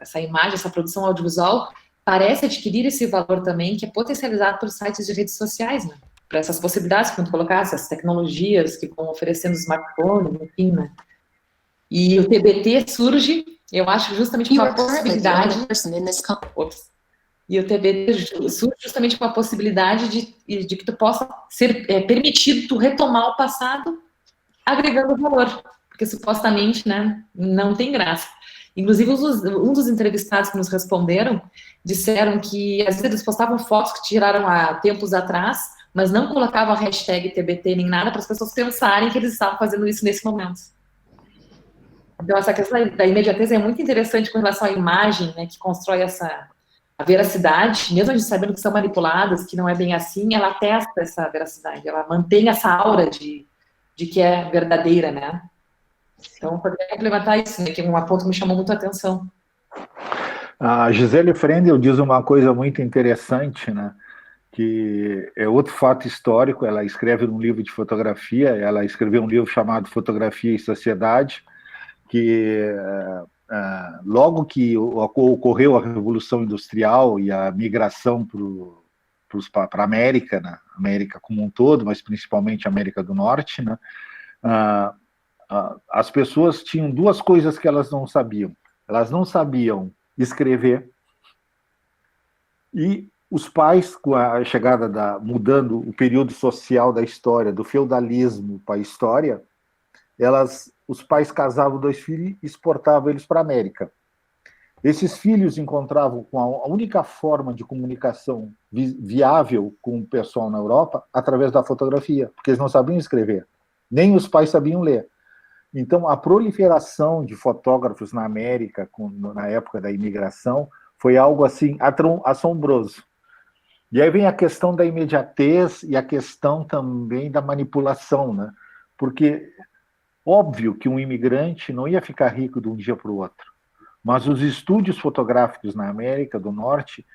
essa imagem, essa produção audiovisual, parece adquirir esse valor também, que é potencializado pelos sites de redes sociais, né? Para essas possibilidades que tu colocasse, as tecnologias que vão oferecendo smartphones, enfim, né? E o TBT surge, eu acho, justamente com a possibilidade... E o TBT surge justamente com a possibilidade de que tu possa ser permitido tu retomar o passado agregando valor, porque supostamente, né, não tem graça. Inclusive, um dos entrevistados que nos responderam disseram que às vezes eles postavam fotos que tiraram há tempos atrás, mas não colocavam a hashtag TBT nem nada para as pessoas pensarem que eles estavam fazendo isso nesse momento. Então, essa questão da imediatez é muito interessante com relação à imagem, né, que constrói a veracidade, mesmo a gente sabendo que são manipuladas, que não é bem assim, ela testa essa veracidade, ela mantém essa aura de que é verdadeira, né? Então, poderia complementar isso, né, que é um ponto que me chamou muito a atenção. A Gisele Frendel diz uma coisa muito interessante, né? Que é outro fato histórico. Ela escreve um livro de fotografia, ela escreveu um livro chamado Fotografia e Sociedade, que logo que ocorreu a Revolução Industrial e a migração para a América, né? América como um todo, mas principalmente a América do Norte, né? As pessoas tinham duas coisas que elas não sabiam. Elas não sabiam escrever e os pais, com a chegada mudando o período social da história, do feudalismo para a história, os pais casavam 2 filhos e exportavam eles para a América. Esses filhos encontravam com a única forma de comunicação viável com o pessoal na Europa através da fotografia, porque eles não sabiam escrever, nem os pais sabiam ler. Então, a proliferação de fotógrafos na América, na época da imigração, foi algo assim assombroso. E aí vem a questão da imediatez e a questão também da manipulação, né? Porque óbvio que um imigrante não ia ficar rico de um dia para o outro. Mas os estúdios fotográficos na América do Norte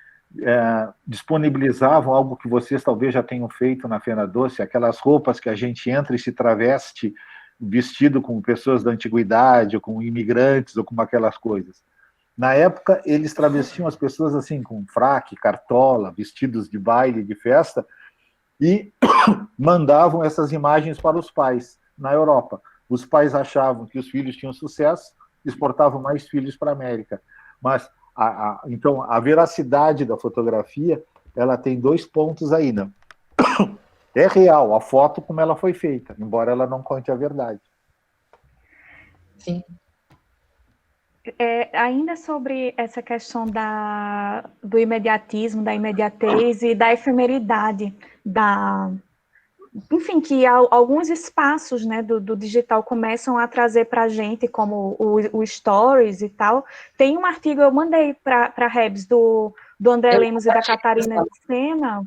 disponibilizavam algo que vocês talvez já tenham feito na Fena Doce, aquelas roupas que a gente entra e se traveste vestido com pessoas da antiguidade, ou com imigrantes, ou com aquelas coisas. Na época, eles travestiam as pessoas assim, com fraque, cartola, vestidos de baile, de festa, e mandavam essas imagens para os pais na Europa. Os pais achavam que os filhos tinham sucesso, exportavam mais filhos para a América. Mas, então, a veracidade da fotografia, ela tem 2 pontos aí, né? É real, a foto como ela foi feita, embora ela não conte a verdade. Sim. Ainda sobre essa questão do imediatismo, da imediatez e da efemeridade, enfim, que alguns espaços, né, do digital começam a trazer para a gente, como o Stories e tal. Tem um artigo, eu mandei para a Rebs, do André Lemos e da Catarina Lucena,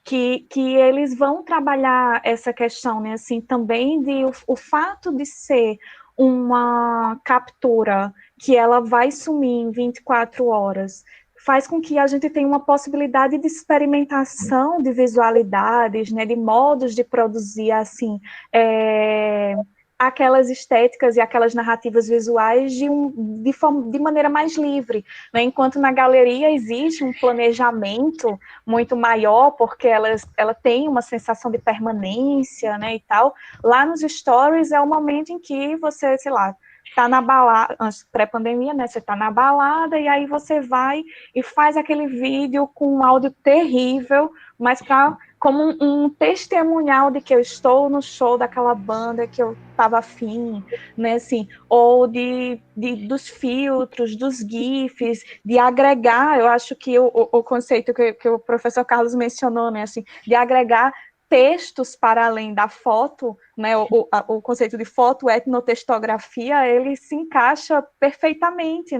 que eles vão trabalhar essa questão, né, assim, também o fato de ser uma captura que ela vai sumir em 24 horas, faz com que a gente tenha uma possibilidade de experimentação de visualidades, né, de modos de produzir, assim, aquelas estéticas e aquelas narrativas visuais de maneira mais livre, né? Enquanto na galeria existe um planejamento muito maior, porque ela tem uma sensação de permanência, né, e tal, lá nos stories é o momento em que você, sei lá, tá na balada, antes pré-pandemia, né, você tá na balada, e aí você vai e faz aquele vídeo com um áudio terrível, mas como um testemunhal de que eu estou no show daquela banda que eu estava afim, né, assim, ou dos filtros, dos GIFs, de agregar, eu acho que o conceito que o professor Carlos mencionou, né, assim, de agregar textos para além da foto, né, o conceito de foto-etnotextografia, ele se encaixa perfeitamente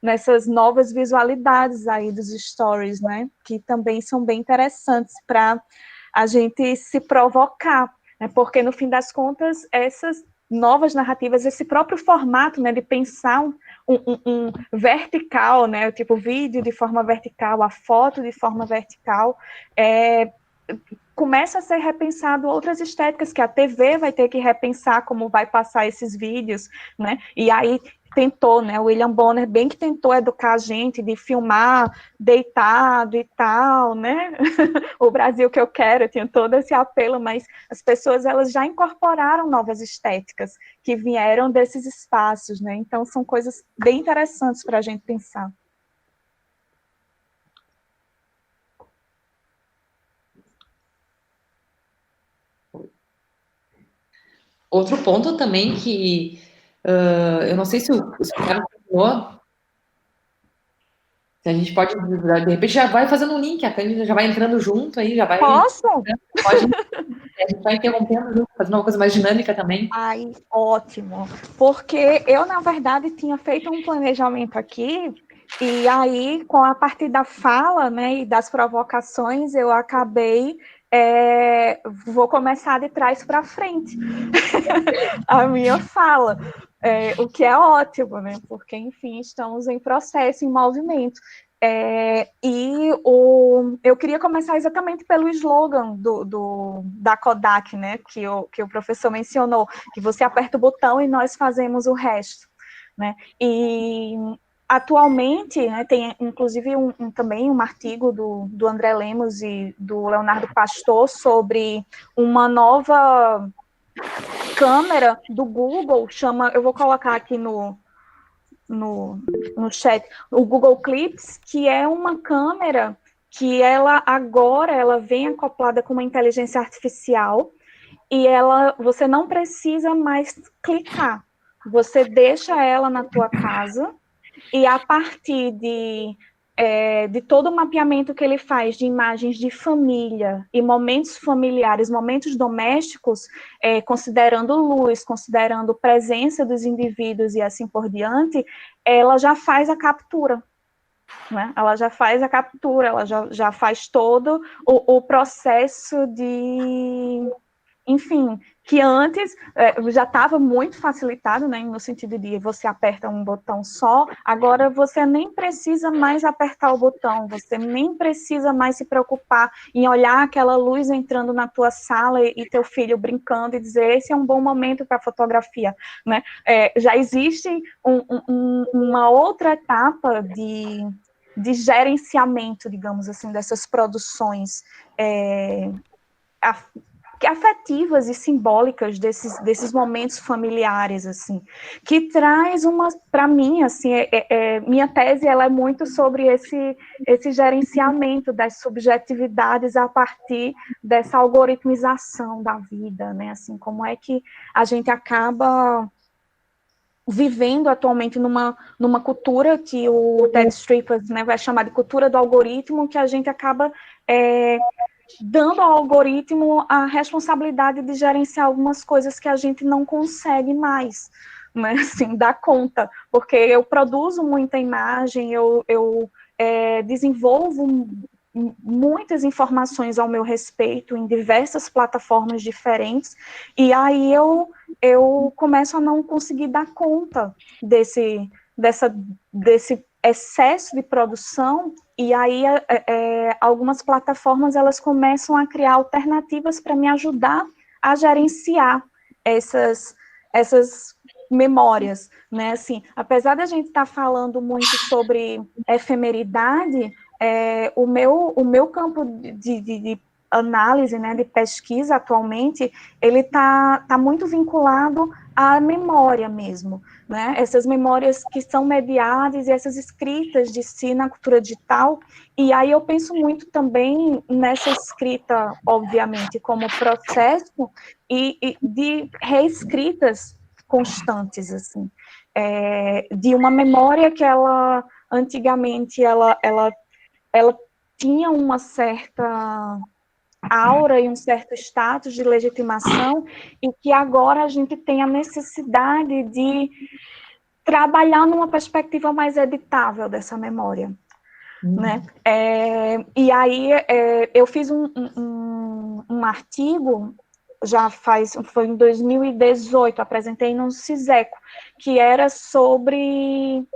nessas novas visualidades aí dos stories, né, que também são bem interessantes para a gente se provocar, né, porque no fim das contas, essas novas narrativas, esse próprio formato, né, de pensar um vertical, né, tipo vídeo de forma vertical, a foto de forma vertical, começa a ser repensado outras estéticas, que a TV vai ter que repensar como vai passar esses vídeos, né, e aí tentou, né, o William Bonner bem que tentou educar a gente de filmar deitado e tal, né, o Brasil que eu quero, tinha todo esse apelo, mas as pessoas, elas já incorporaram novas estéticas que vieram desses espaços, né, então são coisas bem interessantes para a gente pensar. Outro ponto também que eu não sei se o Carlos falou, se a gente pode, de repente, já vai fazendo um link, a Cândida já vai entrando junto aí, já vai... Posso? Pode, a gente vai interrompendo junto, fazendo uma coisa mais dinâmica também. Ai, ótimo, porque eu, na verdade, tinha feito um planejamento aqui, e aí, a partir da fala, né, e das provocações, eu acabei, vou começar de trás para frente, a minha fala, o que é ótimo, né, porque, enfim, estamos em processo, em movimento. Eu queria começar exatamente pelo slogan da Kodak, né, que o professor mencionou, que você aperta o botão e nós fazemos o resto, né, e atualmente, né, tem inclusive também um artigo do André Lemos e do Leonardo Pastor sobre uma nova câmera do Google, eu vou colocar aqui no chat, o Google Clips, que é uma câmera que ela agora ela vem acoplada com uma inteligência artificial e você não precisa mais clicar. Você deixa ela na tua casa e a partir de todo o mapeamento que ele faz de imagens de família e momentos familiares, momentos domésticos, considerando luz, considerando presença dos indivíduos e assim por diante, ela já faz a captura. Né? Ela já faz a captura, ela já faz todo o processo de... Enfim, que antes já estava muito facilitado, né, no sentido de você aperta um botão só, agora você nem precisa mais apertar o botão, você nem precisa mais se preocupar em olhar aquela luz entrando na tua sala e teu filho brincando e dizer, esse é um bom momento para fotografia, né? Já existe uma outra etapa de gerenciamento, digamos assim, dessas produções afetivas e simbólicas desses momentos familiares, assim, que traz para mim, assim, minha tese, ela é muito sobre esse gerenciamento das subjetividades a partir dessa algoritmização da vida, né, assim, como é que a gente acaba vivendo atualmente numa cultura que o Ted Strippers, né, vai chamar de cultura do algoritmo, que a gente acaba dando ao algoritmo a responsabilidade de gerenciar algumas coisas que a gente não consegue mais, né, assim, dar conta, porque eu produzo muita imagem, eu desenvolvo muitas informações ao meu respeito em diversas plataformas diferentes, e aí eu começo a não conseguir dar conta desse excesso de produção, e aí algumas plataformas elas começam a criar alternativas para me ajudar a gerenciar essas memórias, né, assim, apesar da gente estar falando muito sobre efemeridade, o meu campo de análise, né, de pesquisa atualmente, ele tá muito vinculado à memória mesmo, né, essas memórias que são mediadas e essas escritas de si na cultura digital, e aí eu penso muito também nessa escrita, obviamente, como processo e de reescritas constantes, assim, de uma memória que ela, antigamente, ela tinha uma certa aura e um certo status de legitimação, e que agora a gente tem a necessidade de trabalhar numa perspectiva mais editável dessa memória. Né? E aí eu fiz um artigo, foi em 2018, apresentei no CISECO, que era sobre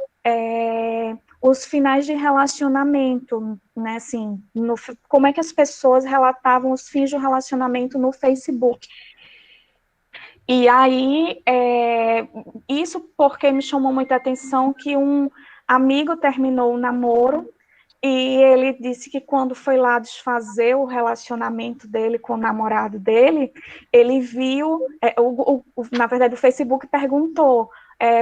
os finais de relacionamento, né, assim, como é que as pessoas relatavam os fins do relacionamento no Facebook. E aí, isso porque me chamou muita atenção que um amigo terminou o namoro, e ele disse que quando foi lá desfazer o relacionamento dele com o namorado dele, ele viu, na verdade o Facebook perguntou,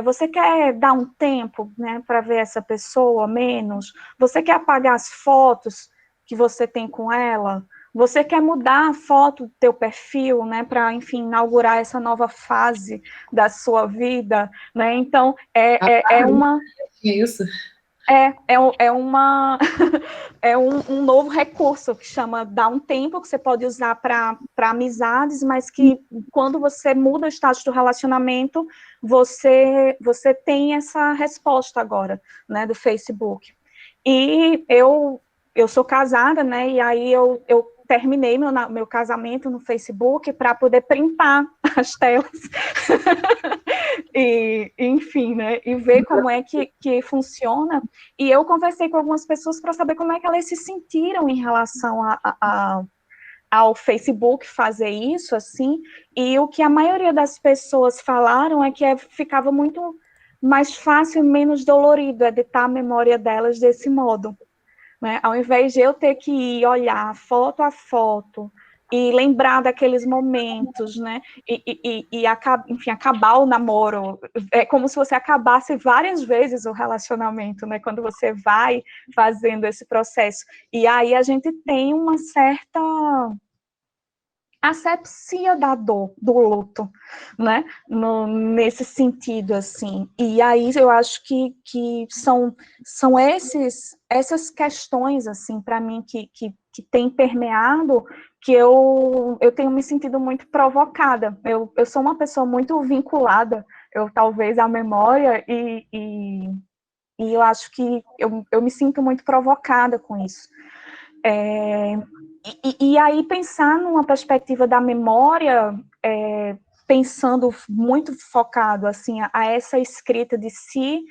você quer dar um tempo, né, para ver essa pessoa, menos? Você quer apagar as fotos que você tem com ela? Você quer mudar a foto do teu perfil, né, para, enfim, inaugurar essa nova fase da sua vida, né? Então, uma... Isso. É um novo recurso que chama dar um tempo, que você pode usar para amizades, mas que quando você muda o status do relacionamento, você tem essa resposta agora, né, do Facebook. E eu sou casada, né, e aí eu terminei meu casamento no Facebook para poder printar as telas e, enfim, né, e ver como é que funciona. E eu conversei com algumas pessoas para saber como é que elas se sentiram em relação ao Facebook fazer isso, assim, e o que a maioria das pessoas falaram é que ficava muito mais fácil e menos dolorido editar a memória delas desse modo, né? Ao invés de eu ter que ir olhar foto a foto, e lembrar daqueles momentos, né? Enfim, acabar o namoro. É como se você acabasse várias vezes o relacionamento, né? Quando você vai fazendo esse processo. E aí a gente tem uma certa asepsia da dor, do luto, né, nesse sentido, assim, e aí eu acho que são essas questões, assim, para mim, que tem permeado, que eu tenho me sentido muito provocada, eu sou uma pessoa muito vinculada, talvez, à memória, e eu acho que eu me sinto muito provocada com isso. E aí pensar numa perspectiva da memória, pensando muito focado assim a essa escrita de si,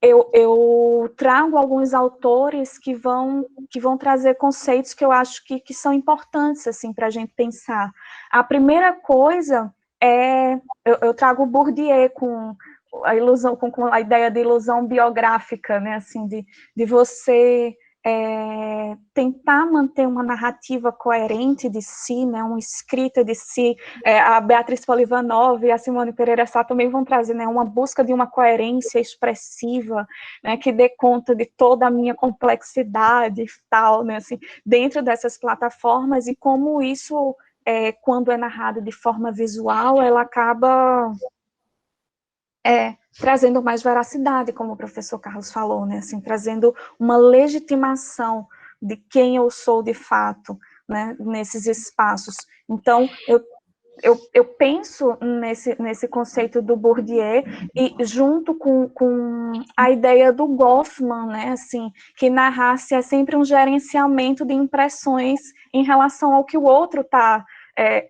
eu trago alguns autores que vão trazer conceitos que eu acho que são importantes assim para a gente pensar. A primeira coisa é eu trago Bourdieu com a ilusão, com a ideia de ilusão biográfica, né, assim, de você tentar manter uma narrativa coerente de si, né, uma escrita de si. A Beatriz Polivanov e a Simone Pereira Sá também vão trazer, né, uma busca de uma coerência expressiva, né, que dê conta de toda a minha complexidade e tal, né, assim, dentro dessas plataformas, e como isso, quando é narrado de forma visual, ela acaba trazendo mais veracidade, como o professor Carlos falou, né, assim, trazendo uma legitimação de quem eu sou de fato, né, nesses espaços. Então, eu penso nesse conceito do Bourdieu, e junto com a ideia do Goffman, né, assim, que narrar-se é sempre um gerenciamento de impressões em relação ao que o outro está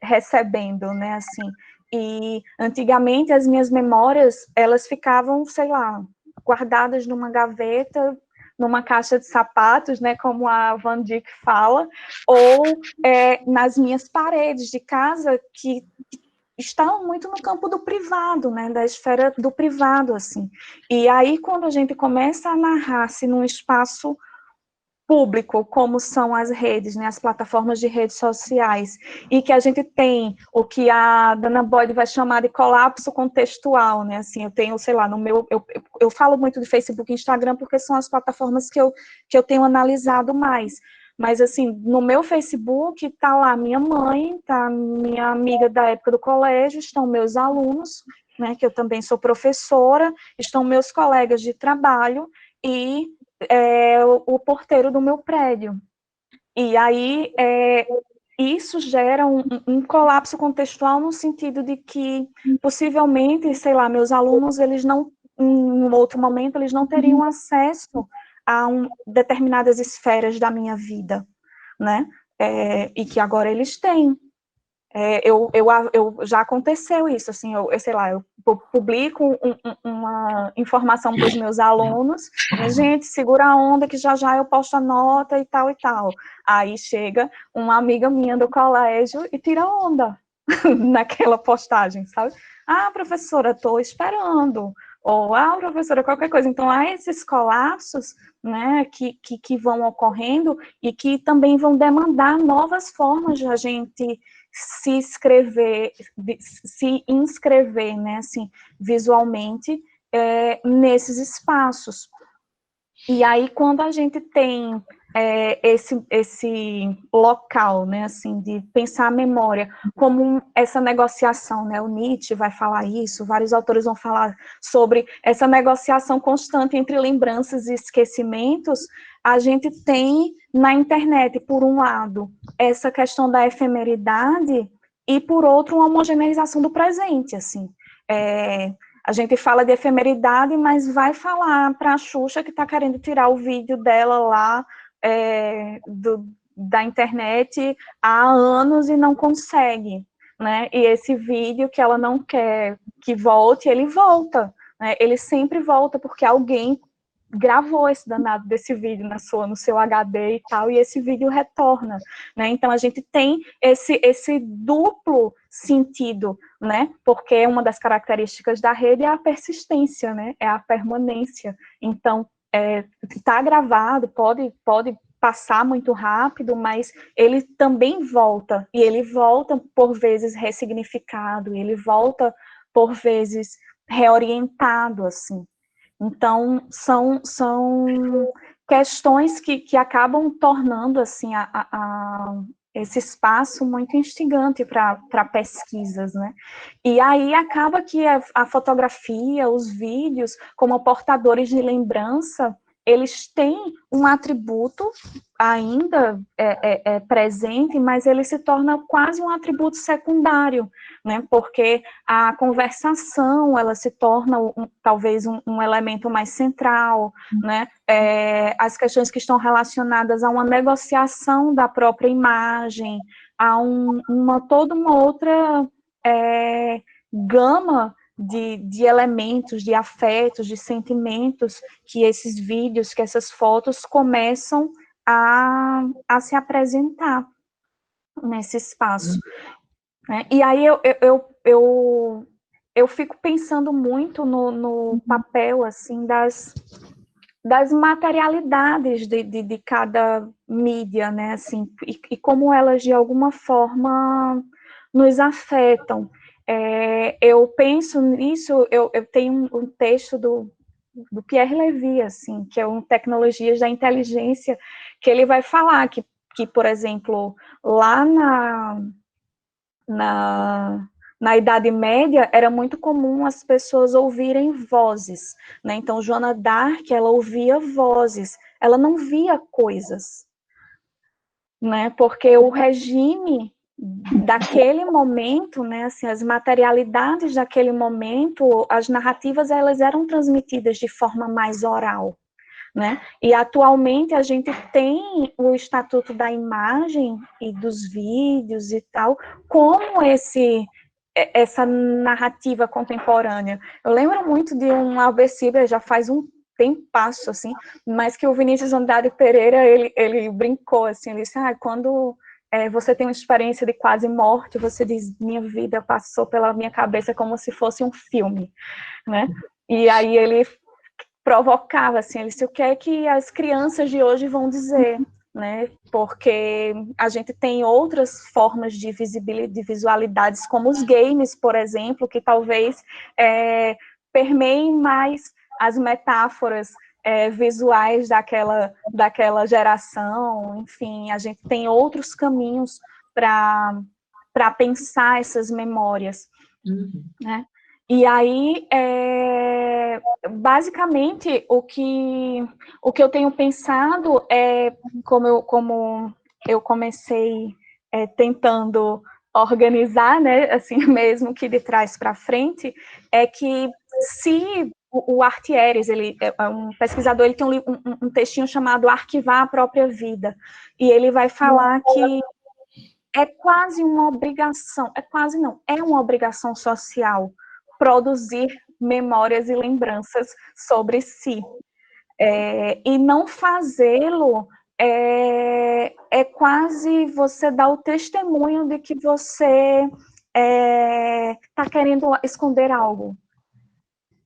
recebendo, né, assim. E antigamente as minhas memórias, elas ficavam, sei lá, guardadas numa gaveta, numa caixa de sapatos, né, como a Van Dyck fala, ou nas minhas paredes de casa, que estão muito no campo do privado, né, da esfera do privado, assim. E aí, quando a gente começa a narrar-se num espaço público, como são as redes, né, as plataformas de redes sociais, e que a gente tem o que a Dana Boyd vai chamar de colapso contextual, né, assim, eu tenho, sei lá, no meu, eu falo muito de Facebook e Instagram porque são as plataformas que eu tenho analisado mais, mas, assim, no meu Facebook tá lá minha mãe, tá minha amiga da época do colégio, estão meus alunos, né, que eu também sou professora, estão meus colegas de trabalho, e o porteiro do meu prédio. E aí isso gera um colapso contextual no sentido de que possivelmente, sei lá, meus alunos, eles não, em um outro momento, eles não teriam acesso a determinadas esferas da minha vida, né? E que agora eles têm. Já aconteceu isso, assim, eu sei lá, eu publico uma informação para os meus alunos, mas, gente, segura a onda que já já eu posto a nota e tal e tal. Aí chega uma amiga minha do colégio e tira onda naquela postagem, sabe? Ah, professora, estou esperando. Ou, professora, qualquer coisa. Então, há esses colapsos, né, que vão ocorrendo e que também vão demandar novas formas de a gente se inscrever, né, assim, visualmente, nesses espaços. E aí, quando a gente tem esse local, né, assim, de pensar a memória como essa negociação, né, o Nietzsche vai falar isso, vários autores vão falar sobre essa negociação constante entre lembranças e esquecimentos, a gente tem na internet, por um lado, essa questão da efemeridade, e por outro, uma homogeneização do presente, assim. A gente fala de efemeridade, mas vai falar para a Xuxa que está querendo tirar o vídeo dela lá da internet há anos e não consegue, né? E esse vídeo que ela não quer que volte, ele volta, né? Ele sempre volta porque alguém gravou esse danado desse vídeo no seu HD e tal, e esse vídeo retorna, né? Então a gente tem esse duplo sentido, né? Porque uma das características da rede é a persistência, né? É a permanência. Então, está gravado, pode passar muito rápido, mas ele também volta, e ele volta por vezes ressignificado, ele volta por vezes reorientado, assim. Então, são questões que acabam tornando, assim, esse espaço muito instigante para pesquisas, né? E aí acaba que a fotografia, os vídeos, como portadores de lembrança, eles têm um atributo ainda presente, mas ele se torna quase um atributo secundário, né? Porque a conversação, ela se torna talvez um elemento mais central, né? As questões que estão relacionadas a uma negociação da própria imagem, a toda uma outra gama de elementos, de afetos, de sentimentos que esses vídeos, que essas fotos começam a se apresentar nesse espaço. Né? E aí eu fico pensando muito no papel, assim, das materialidades de cada mídia, né, assim, e como elas, de alguma forma, nos afetam. Eu penso nisso, eu tenho um texto do Pierre Levy, assim, que é um Tecnologias da Inteligência, que ele vai falar que por exemplo, lá na Idade Média, era muito comum as pessoas ouvirem vozes, né? Então, Joana d'Arc, ela ouvia vozes, ela não via coisas, né? Porque o regime daquele momento, né, assim, as materialidades daquele momento, as narrativas, elas eram transmitidas de forma mais oral, né? E atualmente a gente tem o Estatuto da Imagem e dos vídeos e tal, como essa narrativa contemporânea. Eu lembro muito de um Alveciba, já faz um tempasso, assim, mas que o Vinícius Andrade Pereira, ele brincou, assim, ele disse, quando você tem uma experiência de quase morte, você diz, minha vida passou pela minha cabeça como se fosse um filme, né? E aí ele provocava, assim, ele disse, o que é que as crianças de hoje vão dizer, né? Porque a gente tem outras formas de visualidades, como os games, por exemplo, que talvez permeiem mais as metáforas visuais daquela geração. Enfim, a gente tem outros caminhos para pensar essas memórias, né? E aí, basicamente, o que eu tenho pensado é, como eu comecei tentando organizar, né, assim mesmo que de trás para frente, é que se o Artieres, ele é um pesquisador, ele tem um textinho chamado Arquivar a Própria Vida, e ele vai falar que é quase uma obrigação, é uma obrigação social produzir memórias e lembranças sobre si. E não fazê-lo é quase você dar o testemunho de que você está querendo esconder algo.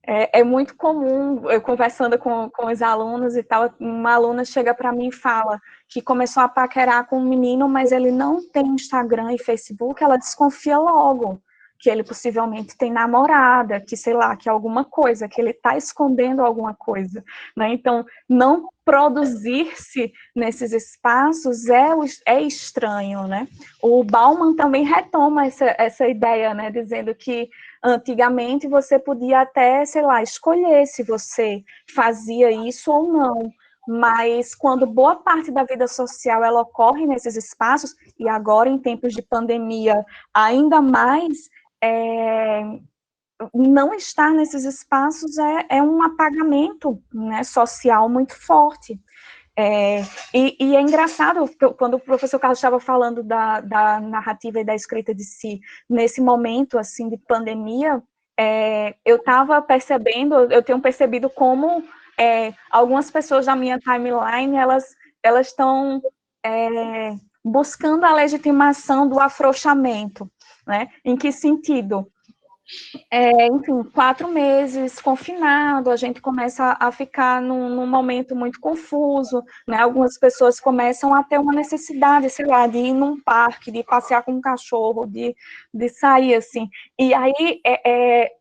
É muito comum, eu conversando com os alunos e tal, uma aluna chega para mim e fala que começou a paquerar com um menino, mas ele não tem Instagram e Facebook, ela desconfia logo que ele possivelmente tem namorada, que sei lá, que alguma coisa, que ele está escondendo alguma coisa, né? Então, não produzir-se nesses espaços é estranho, né? O Bauman também retoma essa ideia, né, dizendo que antigamente você podia até, sei lá, escolher se você fazia isso ou não, mas quando boa parte da vida social ela ocorre nesses espaços, e agora em tempos de pandemia ainda mais, não estar nesses espaços é um apagamento, né, social muito forte. E é engraçado, quando o professor Carlos estava falando da narrativa e da escrita de si, nesse momento, assim, de pandemia, eu estava percebendo, eu tenho percebido como algumas pessoas da minha timeline, elas estão buscando a legitimação do afrouxamento, né? Em que sentido? Enfim, 4 meses confinado, a gente começa a ficar num momento muito confuso, né? Algumas pessoas começam a ter uma necessidade, sei lá, de ir num parque, de passear com um cachorro, de sair, assim. E aí,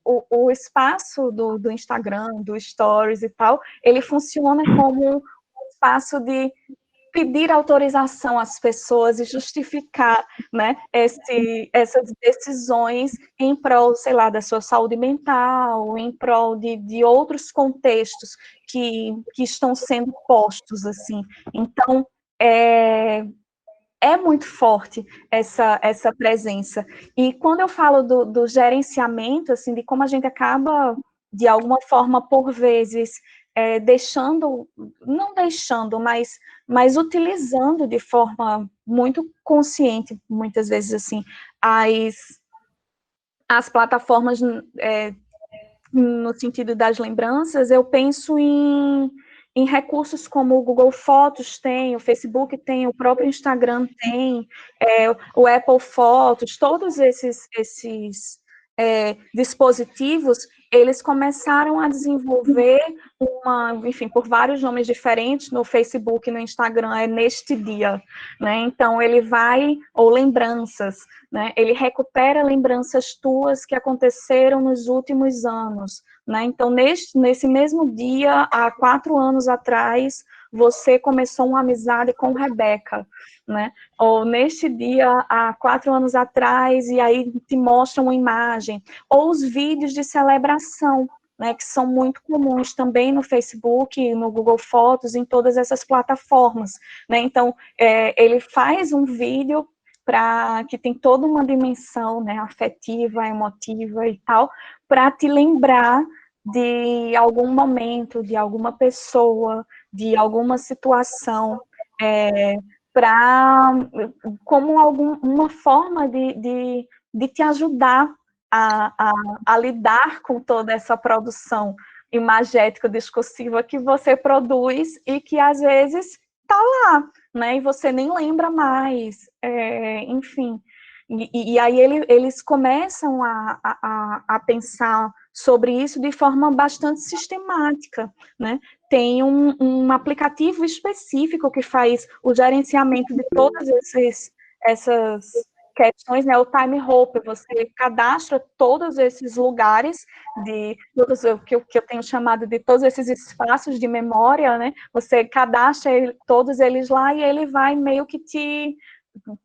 o espaço do Instagram, do Stories e tal, ele funciona como um espaço de pedir autorização às pessoas e justificar, né, essas decisões em prol, sei lá, da sua saúde mental, em prol de outros contextos que estão sendo postos, assim. Então, é muito forte essa presença. E quando eu falo do gerenciamento, assim, de como a gente acaba, de alguma forma, por vezes, não deixando, mas utilizando de forma muito consciente, muitas vezes, assim, as plataformas, no sentido das lembranças, eu penso em recursos como o Google Fotos tem, o Facebook tem, o próprio Instagram tem, o Apple Fotos, todos esses dispositivos, eles começaram a desenvolver enfim, por vários nomes diferentes, no Facebook e no Instagram, neste dia, né? Então, ele vai, ou lembranças, né? Ele recupera lembranças tuas que aconteceram nos últimos anos, né? Então, nesse mesmo dia, há 4 anos atrás, você começou uma amizade com Rebeca, né? Ou neste dia, há 4 anos atrás, e aí te mostram uma imagem. Ou os vídeos de celebração, né, que são muito comuns também no Facebook, no Google Fotos, em todas essas plataformas, né? Então, ele faz um vídeo que tem toda uma dimensão, né, afetiva, emotiva e tal, para te lembrar de algum momento, de alguma pessoa, de alguma situação, como uma forma de te ajudar a lidar com toda essa produção imagética discursiva que você produz e que às vezes está lá, né? E você nem lembra mais, enfim. E aí eles começam a pensar sobre isso de forma bastante sistemática, né? Tem um aplicativo específico que faz o gerenciamento de todas essas questões, né? O Time Hope, você cadastra todos esses lugares que eu tenho chamado de todos esses espaços de memória, né? Você cadastra todos eles lá e ele vai meio que te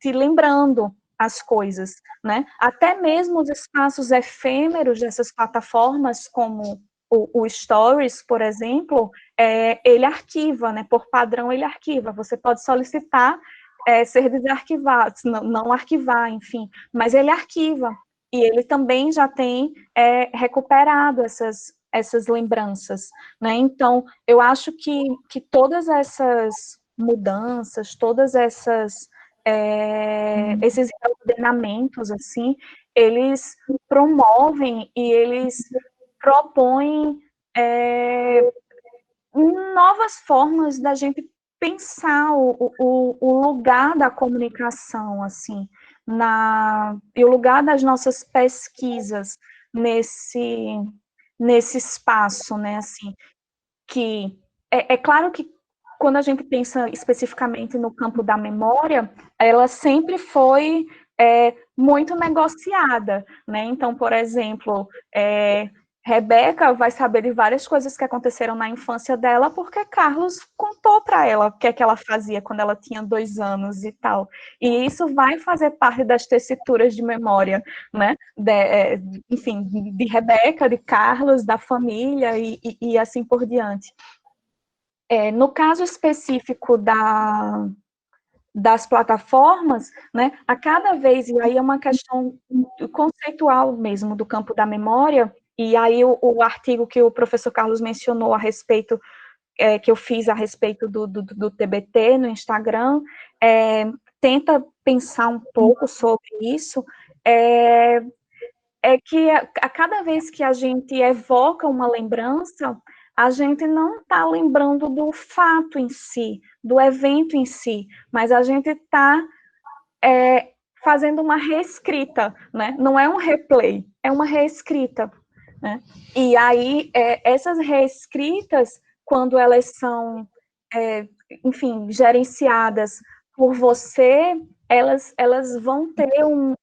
lembrando as coisas, né? Até mesmo os espaços efêmeros dessas plataformas, como o Stories, por exemplo, ele arquiva, né? Por padrão, ele arquiva. Você pode solicitar ser desarquivado, não arquivar, enfim, mas ele arquiva. E ele também já tem recuperado essas lembranças, né? Então, eu acho que todas essas mudanças, esses ordenamentos, assim, eles promovem e eles propõem novas formas da gente pensar o lugar da comunicação, assim, e o lugar das nossas pesquisas nesse espaço, né, assim, que é claro que quando a gente pensa especificamente no campo da memória, ela sempre foi muito negociada, né? Então, por exemplo, Rebeca vai saber de várias coisas que aconteceram na infância dela porque Carlos contou para ela o que é que ela fazia quando ela tinha 2 anos e tal. E isso vai fazer parte das tessituras de memória, né? Enfim, de Rebeca, de Carlos, da família e assim por diante. No caso específico das plataformas, né, a cada vez, e aí é uma questão conceitual mesmo do campo da memória, e aí o artigo que o professor Carlos mencionou a respeito, que eu fiz a respeito do TBT no Instagram, tenta pensar um pouco sobre isso, que a cada vez que a gente evoca uma lembrança, a gente não está lembrando do fato em si, do evento em si, mas a gente está fazendo uma reescrita, né? Não é um replay, é uma reescrita, né? E aí, essas reescritas, quando elas são, enfim, gerenciadas por você, elas vão ter um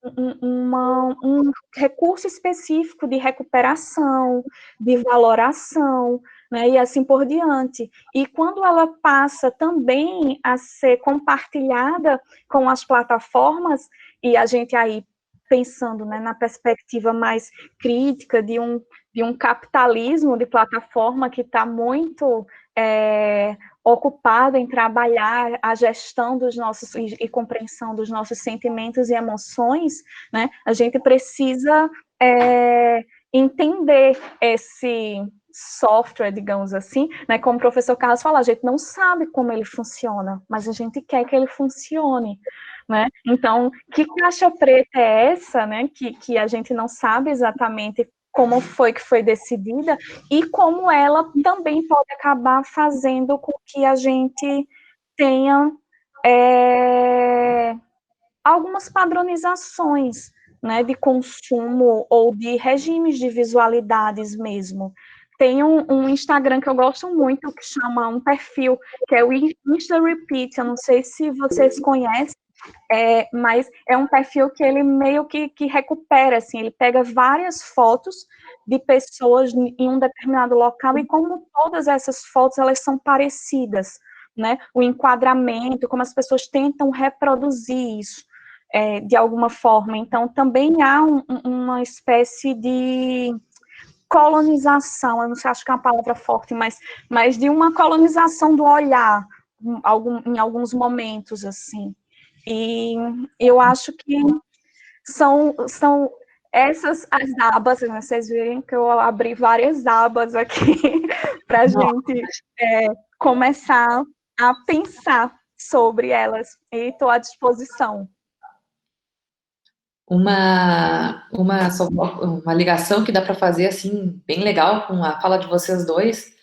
recurso específico de recuperação, de valoração, né, e assim por diante. E quando ela passa também a ser compartilhada com as plataformas, e a gente aí pensando, né, na perspectiva mais crítica de um capitalismo de plataforma que está muito ocupado em trabalhar a gestão dos nossos e compreensão dos nossos sentimentos e emoções, né, a gente precisa entender esse software, digamos assim, né, como o professor Carlos falou, a gente não sabe como ele funciona, mas a gente quer que ele funcione, né? Então, que caixa preta é essa, né, que a gente não sabe exatamente como foi que foi decidida e como ela também pode acabar fazendo com que a gente tenha algumas padronizações, né, de consumo ou de regimes de visualidades mesmo. Tem um Instagram que eu gosto muito, que chama um perfil, que é o Insta Repeat, eu não sei se vocês conhecem, mas é um perfil que ele meio que recupera, assim, ele pega várias fotos de pessoas em um determinado local, e como todas essas fotos, elas são parecidas, né, o enquadramento, como as pessoas tentam reproduzir isso, de alguma forma. Então, também há uma espécie de colonização, eu não sei, acho que é uma palavra forte, mas de uma colonização do olhar, em alguns momentos, assim. E eu acho que são essas as abas, né? Vocês viram que eu abri várias abas aqui para a gente começar a pensar sobre elas, e estou à disposição. Uma ligação que dá para fazer, assim, bem legal com a fala de vocês dois,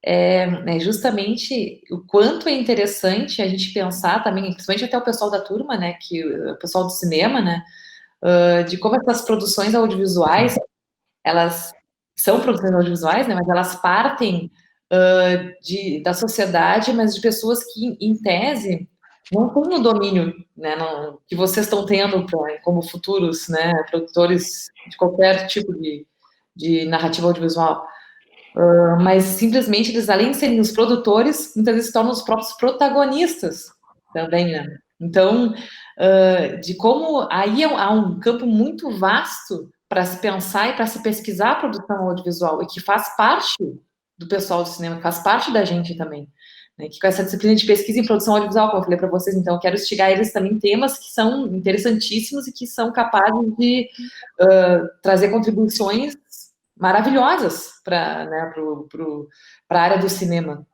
é justamente o quanto é interessante a gente pensar também, principalmente até o pessoal da turma, né, o pessoal do cinema, né, de como essas produções audiovisuais, elas são produções audiovisuais, né, mas elas partem da sociedade, mas de pessoas que, em tese, não têm o domínio, né, que vocês estão tendo como futuros, né, produtores de qualquer tipo de narrativa audiovisual. Mas simplesmente eles, além de serem os produtores, muitas vezes se tornam os próprios protagonistas também, né? Então, de como aí há um campo muito vasto para se pensar e para se pesquisar a produção audiovisual, e que faz parte do pessoal do cinema, que faz parte da gente também, né? Que com essa disciplina de pesquisa em produção audiovisual, como eu falei para vocês, então eu quero instigar eles também temas que são interessantíssimos e que são capazes de trazer contribuições maravilhosas para, né, a área do cinema,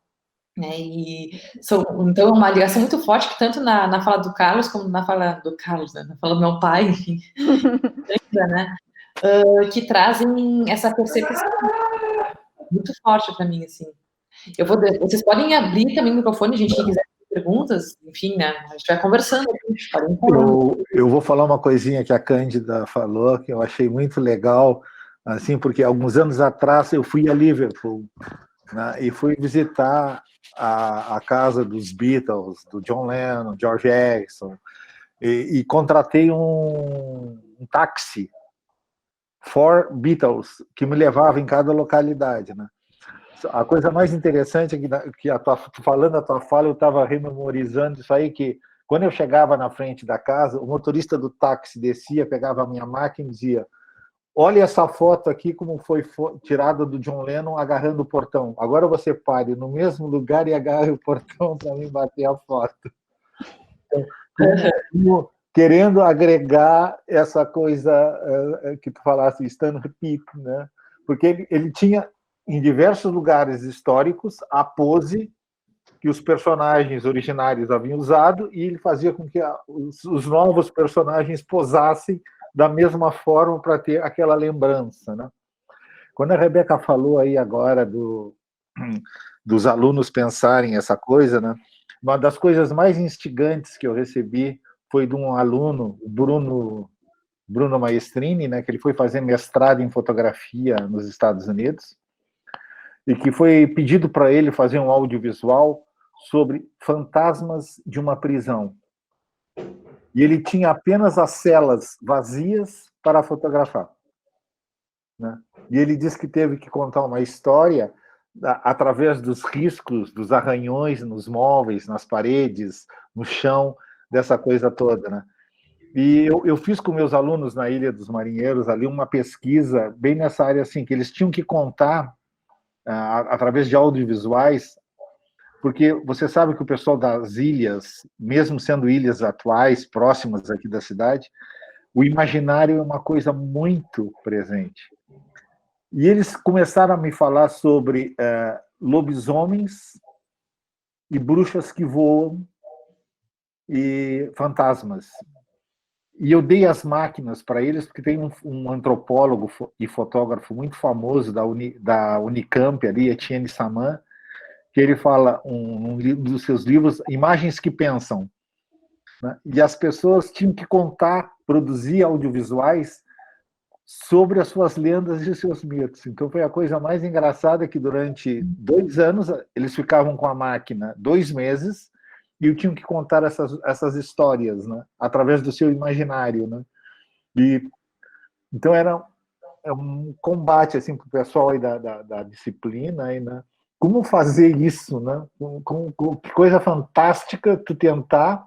né? Então é uma ligação muito forte que tanto na fala do Carlos como na fala do Carlos, né, na fala do meu pai, enfim, né, que trazem essa percepção muito forte para mim, assim. Vocês podem abrir também o microfone, gente, quem quiser fazer perguntas, enfim, né, a gente vai conversando, podem falar. Eu vou falar uma coisinha que a Cândida falou, que eu achei muito legal, assim, porque alguns anos atrás eu fui a Liverpool, né, e fui visitar a casa dos Beatles, do John Lennon, George Harrison, e contratei um táxi for Beatles, que me levava em cada localidade, né. A coisa mais interessante é que falando a tua fala, eu estava rememorizando isso aí, que quando eu chegava na frente da casa, o motorista do táxi descia, pegava a minha máquina e dizia: olha essa foto aqui como foi tirada do John Lennon agarrando o portão. Agora você pare no mesmo lugar e agarre o portão para mim bater a foto. Então, querendo agregar essa coisa que tu falaste, stand repeat, né? Porque ele tinha em diversos lugares históricos a pose que os personagens originários haviam usado, e ele fazia com que os novos personagens posassem da mesma forma para ter aquela lembrança, né? Quando a Rebeca falou aí agora dos alunos pensarem essa coisa, né? Uma das coisas mais instigantes que eu recebi foi de um aluno, Bruno Maestrini, né, que ele foi fazer mestrado em fotografia nos Estados Unidos, e que foi pedido para ele fazer um audiovisual sobre fantasmas de uma prisão. E ele tinha apenas as celas vazias para fotografar, né? E ele disse que teve que contar uma história através dos riscos, dos arranhões nos móveis, nas paredes, no chão, dessa coisa toda, né? E eu fiz com meus alunos na Ilha dos Marinheiros ali uma pesquisa bem nessa área, assim, que eles tinham que contar através de audiovisuais, porque você sabe que o pessoal das ilhas, mesmo sendo ilhas atuais, próximas aqui da cidade, o imaginário é uma coisa muito presente. E eles começaram a me falar sobre lobisomens e bruxas que voam e fantasmas. E eu dei as máquinas para eles, porque tem um antropólogo e fotógrafo muito famoso da Unicamp, ali, Etienne Saman, que ele fala, um dos seus livros, Imagens que Pensam, né? E as pessoas tinham que contar, produzir audiovisuais sobre as suas lendas e seus mitos. Então foi a coisa mais engraçada que durante 2 anos eles ficavam com a máquina 2 meses e tinham que contar essas histórias, né, através do seu imaginário, né? E então era um combate assim para o pessoal aí da disciplina aí, né? Como fazer isso, né? Que coisa fantástica tu tentar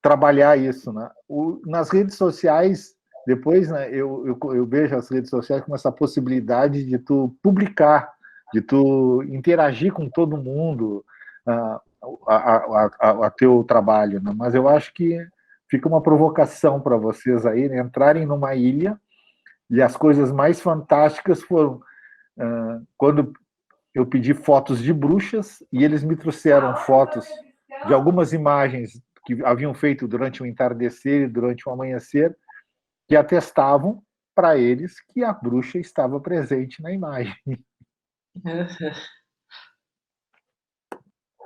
trabalhar isso, né? Nas redes sociais, depois, né, eu vejo as redes sociais com essa possibilidade de tu publicar, de tu interagir com todo mundo a teu trabalho, né? Mas eu acho que fica uma provocação para vocês aí, né, entrarem numa ilha, e as coisas mais fantásticas foram quando eu pedi fotos de bruxas e eles me trouxeram fotos de algumas imagens que haviam feito durante o entardecer e durante o amanhecer, que atestavam para eles que a bruxa estava presente na imagem.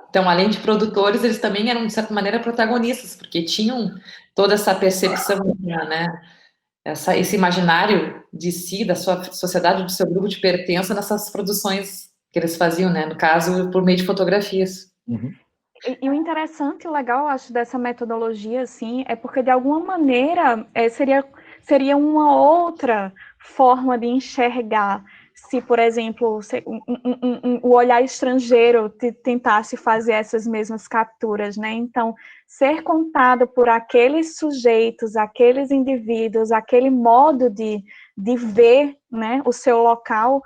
Então, além de produtores, eles também eram, de certa maneira, protagonistas, porque tinham toda essa percepção, né? Esse imaginário de si, da sua sociedade, do seu grupo de pertença nessas produções que eles faziam, né? No caso, por meio de fotografias. Uhum. E o interessante e o legal, acho, dessa metodologia, assim, é porque, de alguma maneira, seria uma outra forma de enxergar se, por exemplo, o olhar estrangeiro tentasse fazer essas mesmas capturas, né? Então, ser contado por aqueles sujeitos, aqueles indivíduos, aquele modo de ver, né, o seu local,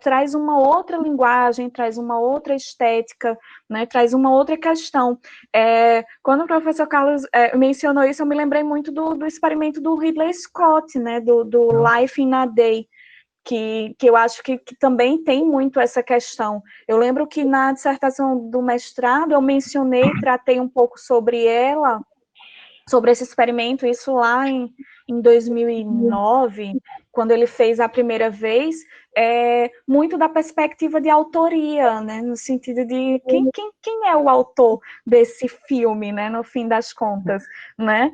traz uma outra linguagem, traz uma outra estética, né, traz uma outra questão. Quando o professor Carlos mencionou isso, eu me lembrei muito do experimento do Ridley Scott, né, do Life in a Day, que eu acho que também tem muito essa questão. Eu lembro que na dissertação do mestrado eu tratei um pouco sobre esse experimento, isso lá em 2009, quando ele fez a primeira vez, muito da perspectiva de autoria, né, no sentido de quem é o autor desse filme, né, no fim das contas, né,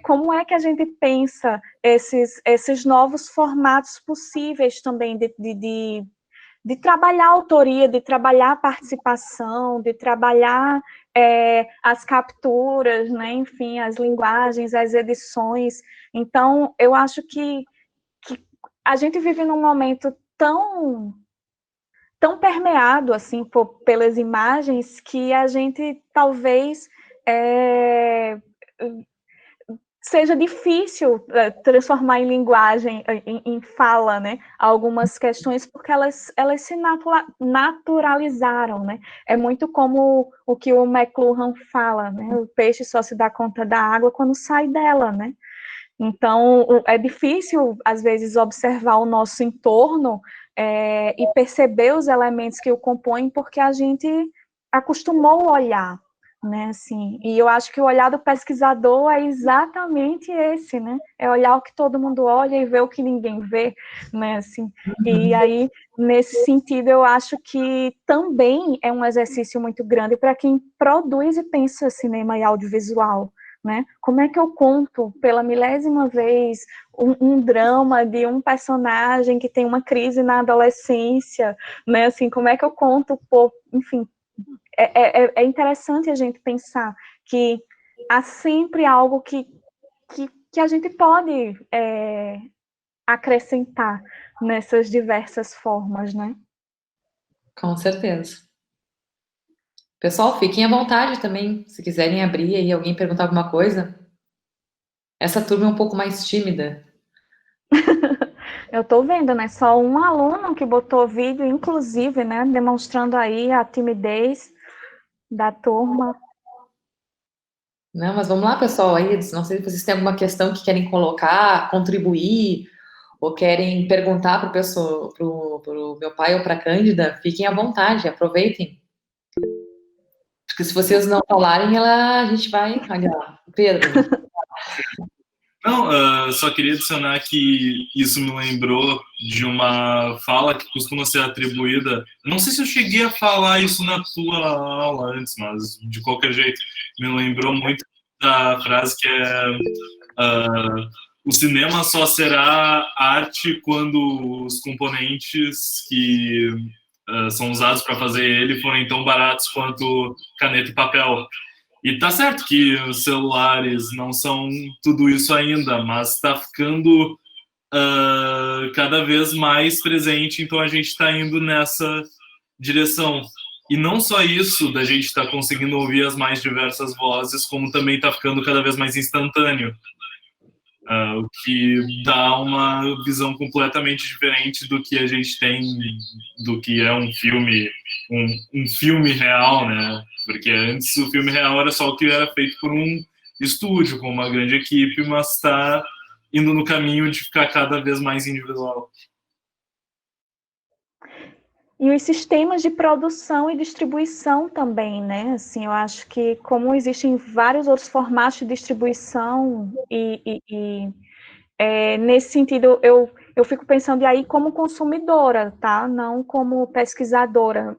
como é que a gente pensa esses novos formatos possíveis também de trabalhar a autoria, de trabalhar a participação, de trabalhar as capturas, né, enfim, as linguagens, as edições. Então, eu acho que a gente vive num momento tão permeado assim pelas imagens que a gente talvez seja difícil transformar em linguagem, em fala, né, algumas questões, porque elas se naturalizaram, né? É muito como o que o McLuhan fala, né? O peixe só se dá conta da água quando sai dela, né? Então, é difícil, às vezes, observar o nosso entorno e perceber os elementos que o compõem, porque a gente acostumou a olhar, né, assim, e eu acho que o olhar do pesquisador é exatamente esse, né, é olhar o que todo mundo olha e ver o que ninguém vê, né, assim, e aí, nesse sentido, eu acho que também é um exercício muito grande para quem produz e pensa cinema e audiovisual, né, como é que eu conto pela milésima vez um drama de um personagem que tem uma crise na adolescência, né, assim, como é que eu conto, enfim, é interessante a gente pensar que há sempre algo que a gente pode acrescentar nessas diversas formas, né? Com certeza. Pessoal, fiquem à vontade também, se quiserem abrir aí, alguém perguntar alguma coisa. Essa turma é um pouco mais tímida. Eu estou vendo, né? Só um aluno que botou vídeo, inclusive, né? Demonstrando aí a timidez da turma. Não, mas vamos lá, pessoal. Aí, não sei se vocês têm alguma questão que querem colocar, contribuir, ou querem perguntar para o pessoal, pro meu pai ou para a Cândida, fiquem à vontade, aproveitem. Porque se vocês não falarem, a gente vai. Olha lá, Pedro. Não, só queria adicionar que isso me lembrou de uma fala que costuma ser atribuída. Não sei se eu cheguei a falar isso na tua aula antes, mas de qualquer jeito, me lembrou muito da frase que é o cinema só será arte quando os componentes que são usados para fazer ele forem tão baratos quanto caneta e papel. E tá certo que os celulares não são tudo isso ainda, mas está ficando cada vez mais presente, então a gente está indo nessa direção. E não só isso, da gente estar conseguindo ouvir as mais diversas vozes, como também está ficando cada vez mais instantâneo. O que dá uma visão completamente diferente do que a gente tem, do que é um filme, um filme real, né? Porque antes o filme real era só o que era feito por um estúdio, com uma grande equipe, mas está indo no caminho de ficar cada vez mais individual. E os sistemas de produção e distribuição também, né? Assim, eu acho que como existem vários outros formatos de distribuição nesse sentido, eu fico pensando aí como consumidora, tá? Não como pesquisadora.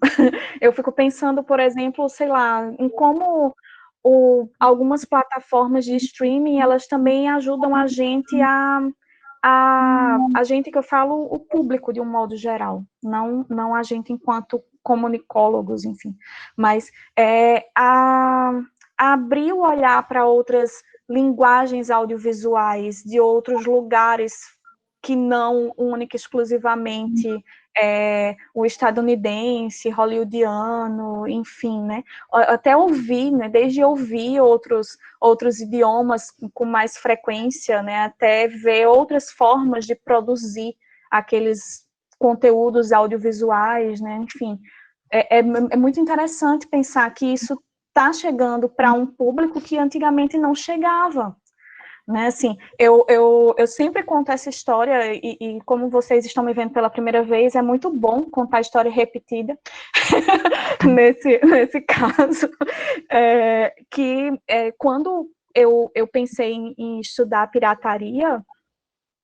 Eu fico pensando, por exemplo, sei lá, em como algumas plataformas de streaming, elas também ajudam a gente a gente que eu falo, o público de um modo geral, não a gente enquanto comunicólogos, enfim, mas a abrir o olhar para outras linguagens audiovisuais de outros lugares que não única e exclusivamente o estadunidense, hollywoodiano, enfim, né? Até ouvir, né? Desde ouvir outros idiomas com mais frequência, né? Até ver outras formas de produzir aqueles conteúdos audiovisuais, né? Enfim, é muito interessante pensar que isso está chegando para um público que antigamente não chegava. Né, assim, eu sempre conto essa história e como vocês estão me vendo pela primeira vez, é muito bom contar a história repetida nesse caso, quando eu pensei em estudar pirataria,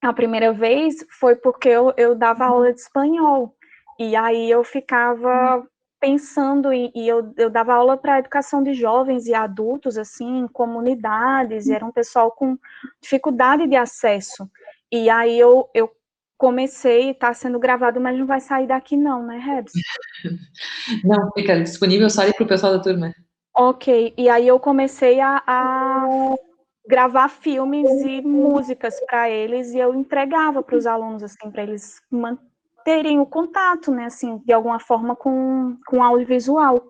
a primeira vez foi porque eu dava aula de espanhol, e aí eu ficava pensando, e eu dava aula para educação de jovens e adultos, assim, em comunidades, e era um pessoal com dificuldade de acesso, e aí eu comecei, está sendo gravado, mas não vai sair daqui não, né, Rebs? Não, fica disponível só ali para o pessoal da turma. Ok, e aí eu comecei a gravar filmes e músicas para eles, e eu entregava para os alunos, assim, para eles manterem o contato, né, assim, de alguma forma com audiovisual.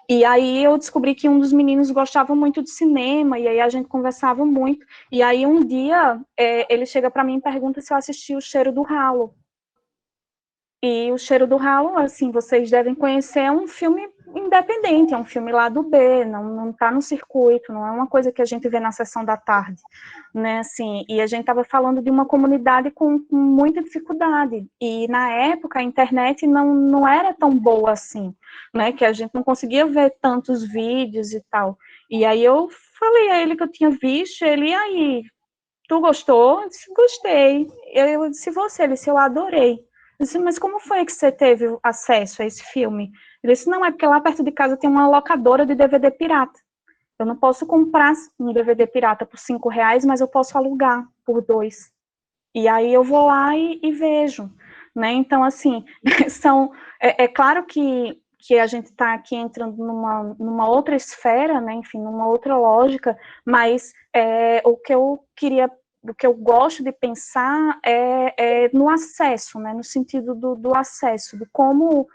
E aí eu descobri que um dos meninos gostava muito de cinema, e aí a gente conversava muito, e aí um dia ele chega para mim e pergunta se eu assisti O Cheiro do Ralo. E O Cheiro do Ralo, assim, vocês devem conhecer, é um filme independente, é um filme lá do B, não está no circuito, não é uma coisa que a gente vê na sessão da tarde, né, assim, e a gente estava falando de uma comunidade com muita dificuldade, e na época a internet não era tão boa assim, né, que a gente não conseguia ver tantos vídeos e tal, E aí eu falei a ele que eu tinha visto, ele, e aí, tu gostou? Eu disse, gostei. Eu disse, você? Ele disse, eu adorei. Eu disse, mas como foi que você teve acesso a esse filme? Ele disse, não, é porque lá perto de casa tem uma locadora de DVD pirata. Eu não posso comprar um DVD pirata por R$5, mas eu posso alugar por 2. E aí eu vou lá e vejo, né? Então, assim, é claro que a gente está aqui entrando numa outra esfera, né? Enfim, numa outra lógica, mas o que eu gosto de pensar é no acesso, né? No sentido do acesso, de como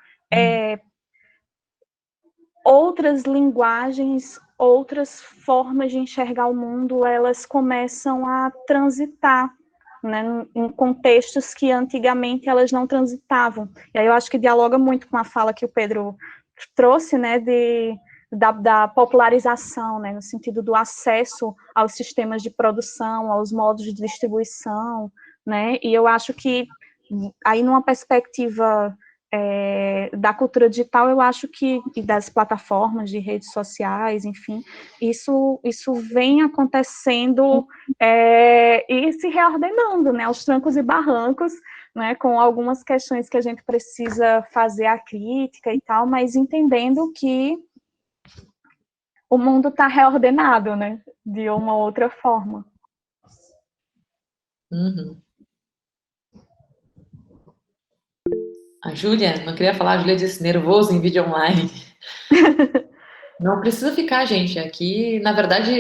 outras linguagens, outras formas de enxergar o mundo, elas começam a transitar, né, em contextos que antigamente elas não transitavam. E aí eu acho que dialoga muito com a fala que o Pedro trouxe, né, da popularização, né, no sentido do acesso aos sistemas de produção, aos modos de distribuição, né, e eu acho que aí numa perspectiva da cultura digital, eu acho que, e das plataformas de redes sociais, enfim, isso vem acontecendo e se reordenando, né, aos trancos e barrancos, né, com algumas questões que a gente precisa fazer a crítica e tal, mas entendendo que o mundo está reordenado, né, de uma outra forma. Uhum. A Júlia, não queria falar, a Júlia disse nervoso em vídeo online. Não precisa ficar, gente. Aqui, na verdade,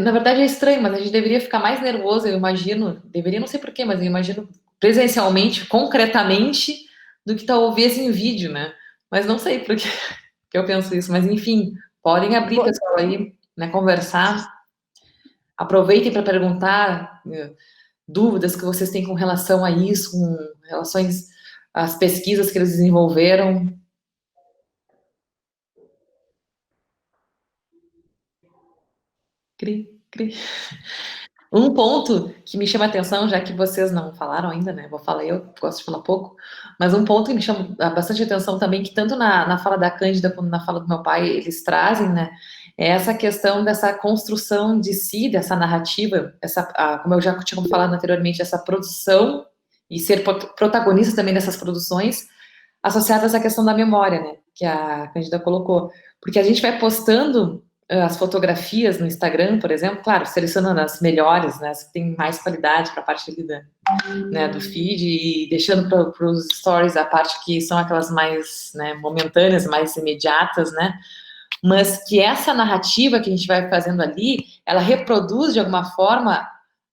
na verdade é estranho, mas a gente deveria ficar mais nervoso, eu imagino. Deveria, não sei porquê, mas eu imagino presencialmente, concretamente, do que talvez em vídeo, né? Mas não sei por que eu penso isso. Mas, enfim, podem abrir, pessoal, aí, né, conversar. Aproveitem para perguntar dúvidas que vocês têm com relação a isso, com relações às pesquisas que eles desenvolveram. Um ponto que me chama a atenção, já que vocês não falaram ainda, né? Vou falar eu, gosto de falar pouco, mas um ponto que me chama bastante atenção também, que tanto na fala da Cândida quanto na fala do meu pai, eles trazem, né? É essa questão dessa construção de si, dessa narrativa, como eu já tinha falado anteriormente, essa produção e ser protagonista também dessas produções, associadas à questão da memória, né? Que a Cândida colocou. Porque a gente vai postando as fotografias no Instagram, por exemplo, claro, selecionando as melhores, né, as que tem mais qualidade para a parte ali do feed e deixando para os stories a parte que são aquelas mais, né, momentâneas, mais imediatas, né, mas que essa narrativa que a gente vai fazendo ali, ela reproduz de alguma forma,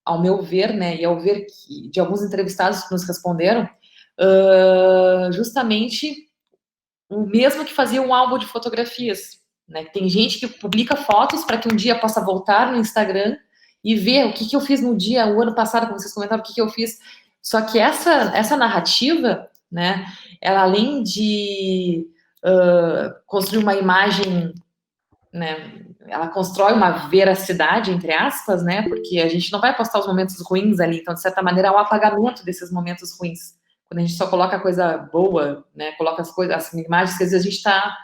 ao meu ver, né, e ao ver de alguns entrevistados que nos responderam, justamente o mesmo que fazia um álbum de fotografias, né? Tem gente que publica fotos para que um dia possa voltar no Instagram e ver o que eu fiz no dia, o ano passado, como vocês comentaram, o que eu fiz. Só que essa narrativa, né, ela além de construir uma imagem, né, ela constrói uma veracidade, entre aspas, né, porque a gente não vai postar os momentos ruins ali, então, de certa maneira, há um apagamento desses momentos ruins. Quando a gente só coloca a coisa boa, né, coloca as imagens que às vezes a gente está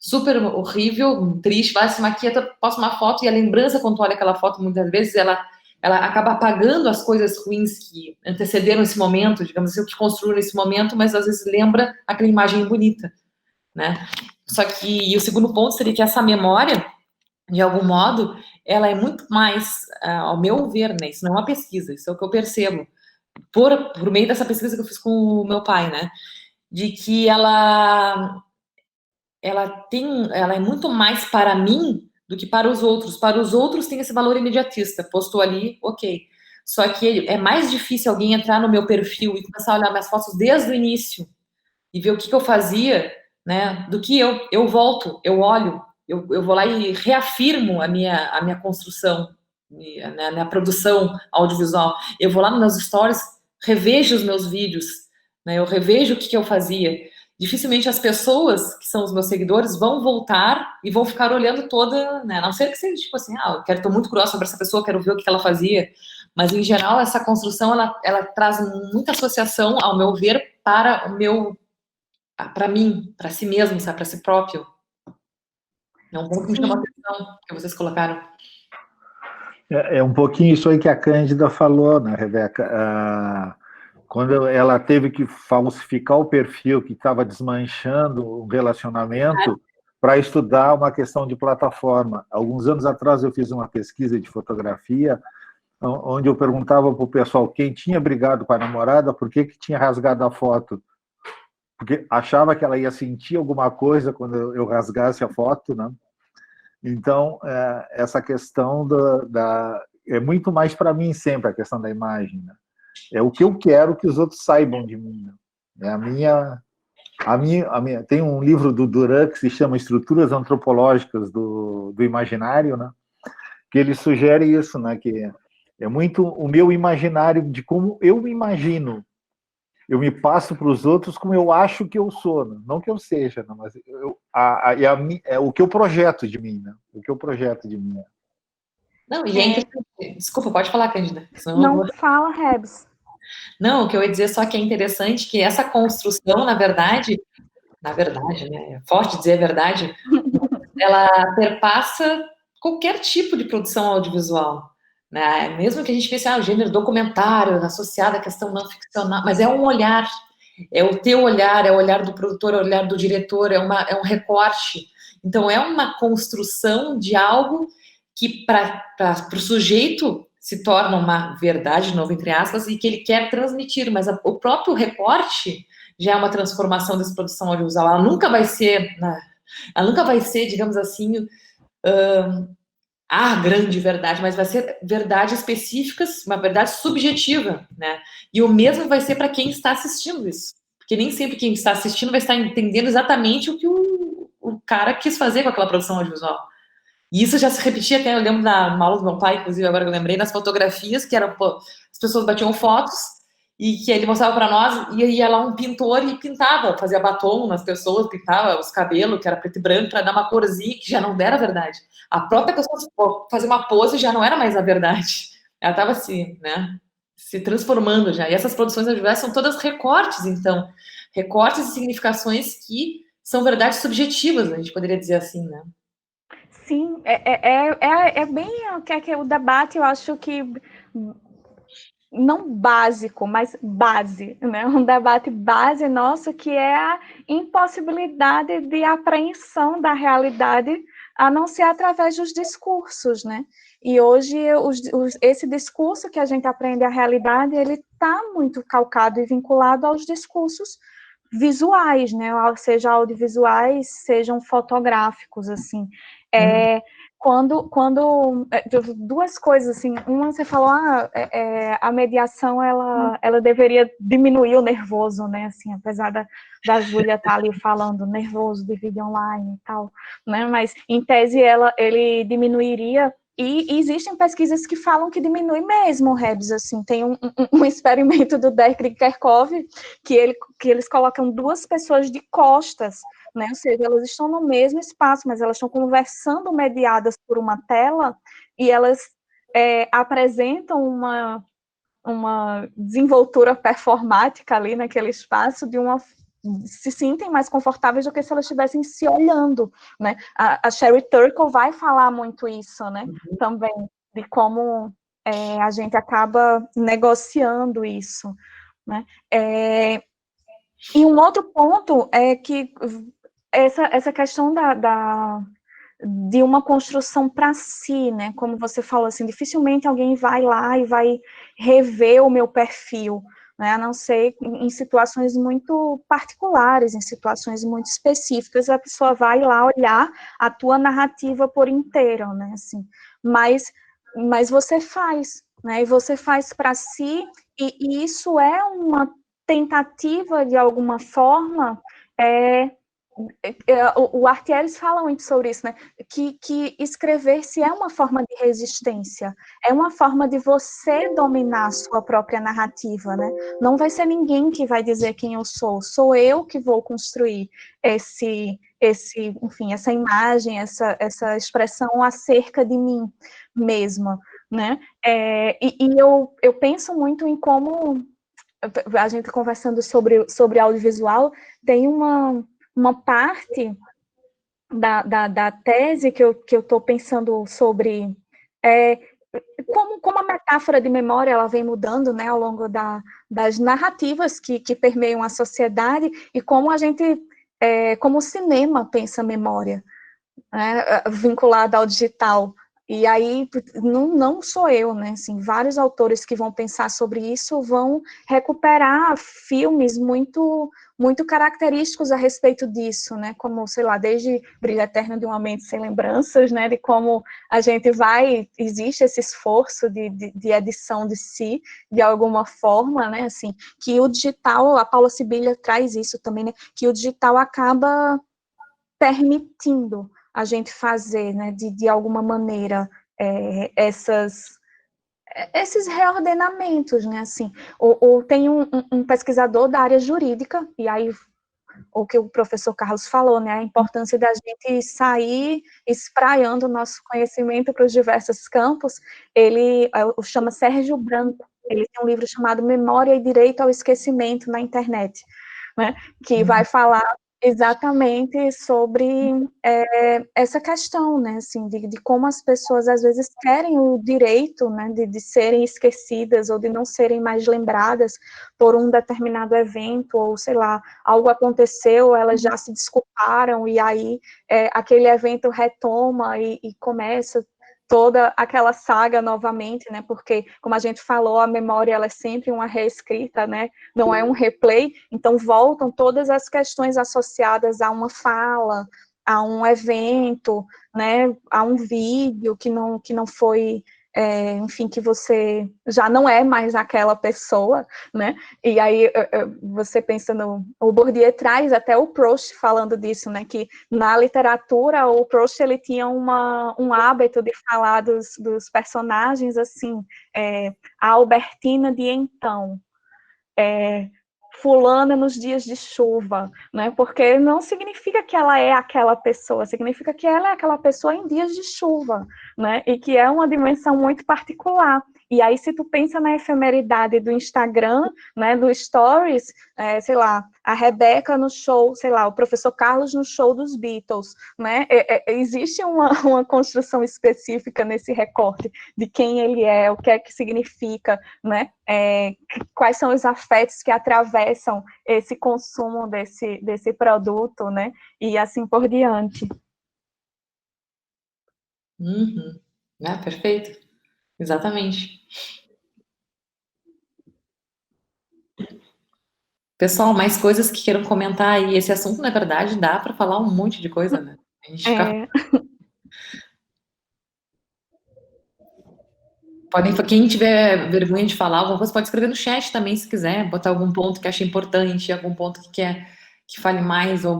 super horrível, triste, vai se maquia, posta uma foto e a lembrança, quando tu olha aquela foto, muitas vezes ela acaba apagando as coisas ruins que antecederam esse momento, digamos assim, que construíram esse momento, mas às vezes lembra aquela imagem bonita, né? Só que, e o segundo ponto seria que essa memória, de algum modo, ela é muito mais, ao meu ver, né? Isso não é uma pesquisa, isso é o que eu percebo, por meio dessa pesquisa que eu fiz com o meu pai, né? De que ela é muito mais para mim do que para os outros. Para os outros tem esse valor imediatista, postou ali, ok. Só que é mais difícil alguém entrar no meu perfil e começar a olhar minhas fotos desde o início e ver o que eu fazia, né, do que eu volto, eu olho, eu vou lá e reafirmo a minha construção, a minha produção audiovisual. Eu vou lá nos meus stories, revejo os meus vídeos, né, eu revejo o que eu fazia. Dificilmente as pessoas que são os meus seguidores vão voltar e vão ficar olhando toda, né, a não ser que seja tipo assim, estou muito curiosa sobre essa pessoa, quero ver o que ela fazia. Mas, em geral, essa construção, ela traz muita associação, ao meu ver, para mim, para si mesmo, sabe, para si próprio. É um ponto que me chamou a atenção, que vocês colocaram. É um pouquinho isso aí que a Cândida falou, né, Rebeca? Quando ela teve que falsificar o perfil que estava desmanchando o relacionamento para estudar uma questão de plataforma. Alguns anos atrás eu fiz uma pesquisa de fotografia onde eu perguntava para o pessoal quem tinha brigado com a namorada, por que tinha rasgado a foto. Porque achava que ela ia sentir alguma coisa quando eu rasgasse a foto, né? Então, essa questão é muito mais para mim sempre, a questão da imagem, né? É o que eu quero que os outros saibam de mim, né? Tem um livro do Duran que se chama Estruturas Antropológicas do Imaginário, né? Que ele sugere isso, né? Que é muito o meu imaginário de como eu me imagino. Eu me passo para os outros como eu acho que eu sou, né? Não que eu seja, né? Mas é o que eu projeto de mim, né? O que eu projeto de mim. Não, e é interessante. Desculpa, pode falar, Cândida. Não fala, Rebs. Não, o que eu ia dizer só que é interessante que essa construção, na verdade, né? É forte dizer a verdade, ela perpassa qualquer tipo de produção audiovisual, né? Mesmo que a gente pense, o gênero documentário, associado à questão não ficcional, mas é um olhar, é o teu olhar, é o olhar do produtor, é o olhar do diretor, é um recorte. Então, é uma construção de algo que, para o sujeito, se torna uma verdade, de novo, entre aspas, e que ele quer transmitir, mas o próprio recorte já é uma transformação dessa produção audiovisual. Ela nunca vai ser, digamos assim, a grande verdade, mas vai ser verdades específicas, uma verdade subjetiva, né? E o mesmo vai ser para quem está assistindo isso. Porque nem sempre quem está assistindo vai estar entendendo exatamente o que o cara quis fazer com aquela produção audiovisual. E isso já se repetia até, eu lembro da aula do meu pai, inclusive, agora que eu lembrei, nas fotografias, que eram, as pessoas batiam fotos, e que ele mostrava para nós, e ia lá um pintor e pintava, fazia batom nas pessoas, pintava os cabelos, que era preto e branco, para dar uma corzinha, que já não era verdade. A própria pessoa fazer uma pose já não era mais a verdade. Ela estava se transformando já. E essas produções audiovisuais são todas recortes, então. Recortes e significações que são verdades subjetivas, a gente poderia dizer assim, né? Sim, é bem o debate, eu acho que não básico, mas base, né? Um debate base nosso que é a impossibilidade de apreensão da realidade a não ser através dos discursos, né? E hoje esse discurso que a gente aprende a realidade, ele está muito calcado e vinculado aos discursos visuais, né? Seja audiovisuais, sejam fotográficos, assim. Duas coisas, assim, uma você falou, a mediação, ela deveria diminuir o nervoso, né, assim, apesar da Júlia estar ali falando nervoso de vídeo online e tal, né, mas, em tese, ele diminuiria, e existem pesquisas que falam que diminui mesmo, Rebs, assim, tem um experimento do Derek Kerkhoff, que eles colocam duas pessoas de costas, né? Ou seja, elas estão no mesmo espaço, mas elas estão conversando mediadas por uma tela, e elas apresentam uma desenvoltura performática ali naquele espaço, se sentem mais confortáveis do que se elas estivessem se olhando, né? A Sherry Turkle vai falar muito isso, né? Também, de como a gente acaba negociando isso, né? E um outro ponto é que essa questão de uma construção para si, né? Como você falou, assim, dificilmente alguém vai lá e vai rever o meu perfil, né? A não ser em situações muito particulares, em situações muito específicas, a pessoa vai lá olhar a tua narrativa por inteiro, né? Assim, mas você faz, né? E você faz para si, e isso é uma tentativa, de alguma forma, o Artieres fala muito sobre isso, né? Que escrever-se é uma forma de resistência, é uma forma de você dominar a sua própria narrativa, né? Não vai ser ninguém que vai dizer quem eu sou eu que vou construir enfim, essa imagem, essa expressão acerca de mim mesma, né? E eu penso muito em como a gente conversando sobre audiovisual, tem uma parte da tese que eu estou pensando sobre como a metáfora de memória ela vem mudando, né, ao longo das narrativas que permeiam a sociedade, e como a gente, como o cinema pensa memória, né, vinculada ao digital. E aí, não sou eu, né, assim, vários autores que vão pensar sobre isso vão recuperar filmes muito característicos a respeito disso, né, como, sei lá, desde Brilho Eterno de uma Mente Sem Lembranças, né, de como a gente existe esse esforço de edição de si, de alguma forma, né, assim, que o digital, a Paula Sibilha traz isso também, né, que o digital acaba permitindo a gente fazer, né, de alguma maneira, esses reordenamentos, né, assim, ou tem um pesquisador da área jurídica, e aí o que o professor Carlos falou, né, a importância da gente sair espraiando o nosso conhecimento para os diversos campos, ele chama Sérgio Branco, ele tem um livro chamado Memória e Direito ao Esquecimento na Internet, né, que vai falar exatamente sobre essa questão, né, assim, de como as pessoas às vezes querem o direito, né, de serem esquecidas ou de não serem mais lembradas por um determinado evento, ou sei lá, algo aconteceu, elas já se desculparam, e aí aquele evento retoma e começa toda aquela saga novamente, né, porque, como a gente falou, a memória ela é sempre uma reescrita, né, não é um replay, então voltam todas as questões associadas a uma fala, a um evento, né, a um vídeo que não foi, enfim, que você já não é mais aquela pessoa, né, e aí você pensa o Bourdieu traz até o Proust falando disso, né, que na literatura o Proust ele tinha um hábito de falar dos personagens assim, a Albertina de então, fulana nos dias de chuva, né? Porque não significa que ela é aquela pessoa, significa que ela é aquela pessoa em dias de chuva, né? E que é uma dimensão muito particular. E aí, se tu pensa na efemeridade do Instagram, né, do Stories, sei lá, a Rebeca no show, sei lá, o professor Carlos no show dos Beatles, né? Existe uma construção específica nesse recorte de quem ele é, o que é que significa, né? Quais são os afetos que atravessam esse consumo desse produto, né? E assim por diante. Uhum. Perfeito. Exatamente. Pessoal, mais coisas que queiram comentar aí? Esse assunto, na verdade, dá para falar um monte de coisa, né? A gente fica... Quem tiver vergonha de falar alguma coisa, pode escrever no chat também, se quiser, botar algum ponto que acha importante, algum ponto que quer que fale mais, ou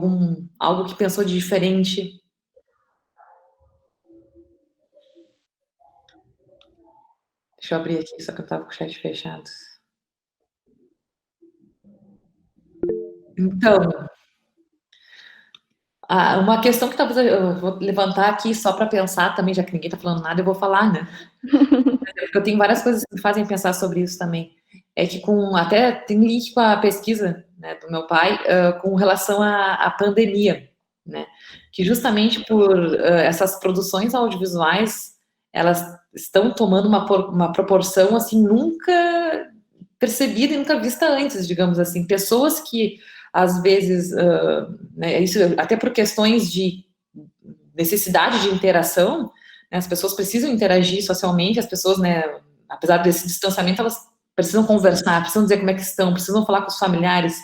algo que pensou de diferente. Deixa eu abrir aqui, só que eu estava com o chat fechado. Então, uma questão que talvez eu vou levantar aqui só para pensar também, já que ninguém está falando nada, eu vou falar, né? Porque eu tenho várias coisas que me fazem pensar sobre isso também. É que até tem link com a pesquisa, né, do meu pai, com relação à pandemia, né? Que justamente por essas produções audiovisuais, elas estão tomando uma proporção assim nunca percebida e nunca vista antes, digamos assim. Pessoas que às vezes, né, isso até por questões de necessidade de interação, né, as pessoas precisam interagir socialmente, as pessoas, né, apesar desse distanciamento, elas precisam conversar, precisam dizer como é que estão, precisam falar com os familiares.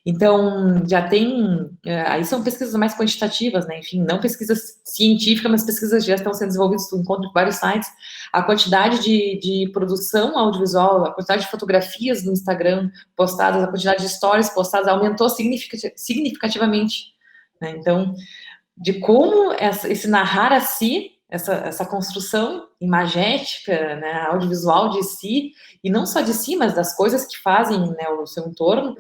Então, já tem, aí são pesquisas mais quantitativas, né, enfim, não pesquisas científicas, mas pesquisas já estão sendo desenvolvidas, tu encontra em vários sites, a quantidade de produção audiovisual, a quantidade de fotografias no Instagram postadas, a quantidade de stories postadas aumentou significativamente, né, então, de como esse narrar a si, essa construção imagética, né, audiovisual de si, e não só de si, mas das coisas que fazem, né, o seu entorno,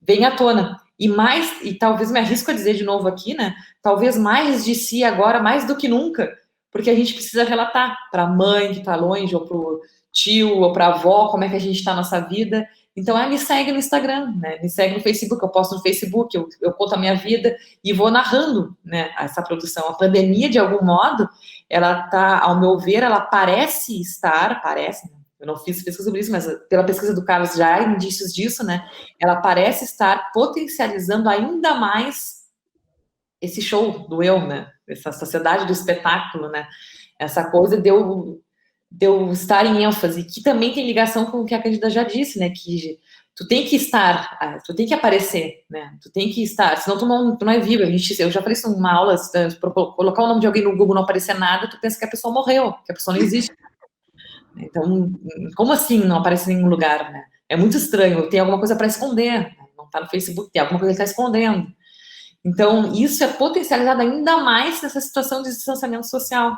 vem à tona. E talvez me arrisco a dizer de novo aqui, né, talvez mais de si agora, mais do que nunca, porque a gente precisa relatar para a mãe que está longe, ou para o tio ou para avó, como é que a gente está na nossa vida. Então, me segue no Instagram, né? Me segue no Facebook, eu posto no Facebook, eu conto a minha vida e vou narrando, né, essa produção. A pandemia, de algum modo, ela tá, ao meu ver, ela parece, né? Eu não fiz pesquisa sobre isso, mas pela pesquisa do Carlos já há indícios disso, né? Ela parece estar potencializando ainda mais esse show do eu, né? Essa sociedade do espetáculo, né? Essa coisa de eu estar em ênfase, que também tem ligação com o que a Cândida já disse, né? Que tu tem que estar, tu tem que aparecer, né? Tu tem que estar, senão tu não é vivo. Eu já falei isso numa aula, colocar o nome de alguém no Google e não aparecer nada, tu pensa que a pessoa morreu, que a pessoa não existe. Então, como assim não aparece em nenhum lugar, né? É muito estranho, tem alguma coisa para esconder, né? Não tá no Facebook, tem alguma coisa que ele está escondendo. Então, isso é potencializado ainda mais nessa situação de distanciamento social.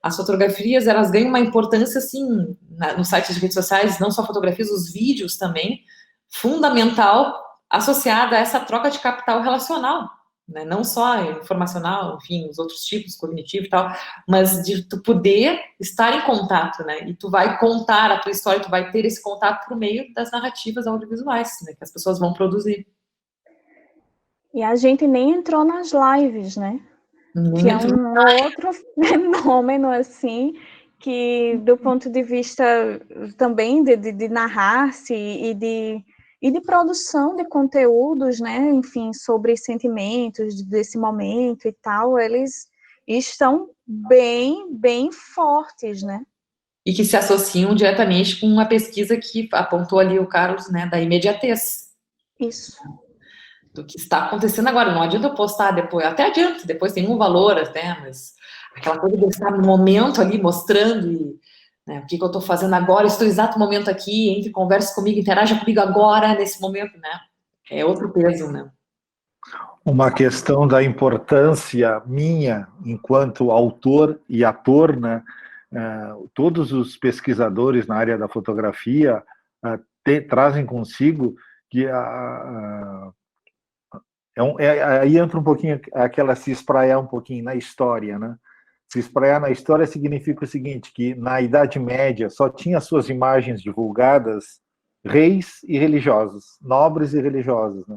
As fotografias, elas ganham uma importância, assim, nos sites de redes sociais, não só fotografias, os vídeos também, fundamental, associada a essa troca de capital relacional, né? Não só informacional, enfim, os outros tipos, cognitivo e tal, mas de tu poder estar em contato, né? E tu vai contar a tua história, tu vai ter esse contato por meio das narrativas audiovisuais, né? Que as pessoas vão produzir. E a gente nem entrou nas lives, né? Que é um outro fenômeno, assim, que do ponto de vista também de narrar-se e de produção de conteúdos, né, enfim, sobre sentimentos desse momento e tal, eles estão bem fortes, né? E que se associam diretamente com uma pesquisa que apontou ali o Carlos, né, da imediatez. Isso. Do que está acontecendo agora. Não adianta eu postar depois, até adianta, depois tem um valor até, mas aquela coisa de estar no momento ali, mostrando, e, né, o que eu estou fazendo agora, estou no exato momento aqui, entre, converse comigo, interaja comigo agora, nesse momento, né? É outro peso, né? Uma questão da importância minha enquanto autor e ator, né? Todos os pesquisadores na área da fotografia trazem consigo que aí entra um pouquinho aquela se espraiar um pouquinho na história, né? Se espraiar na história significa o seguinte, que na Idade Média só tinha suas imagens divulgadas reis e religiosos, nobres e religiosos, né?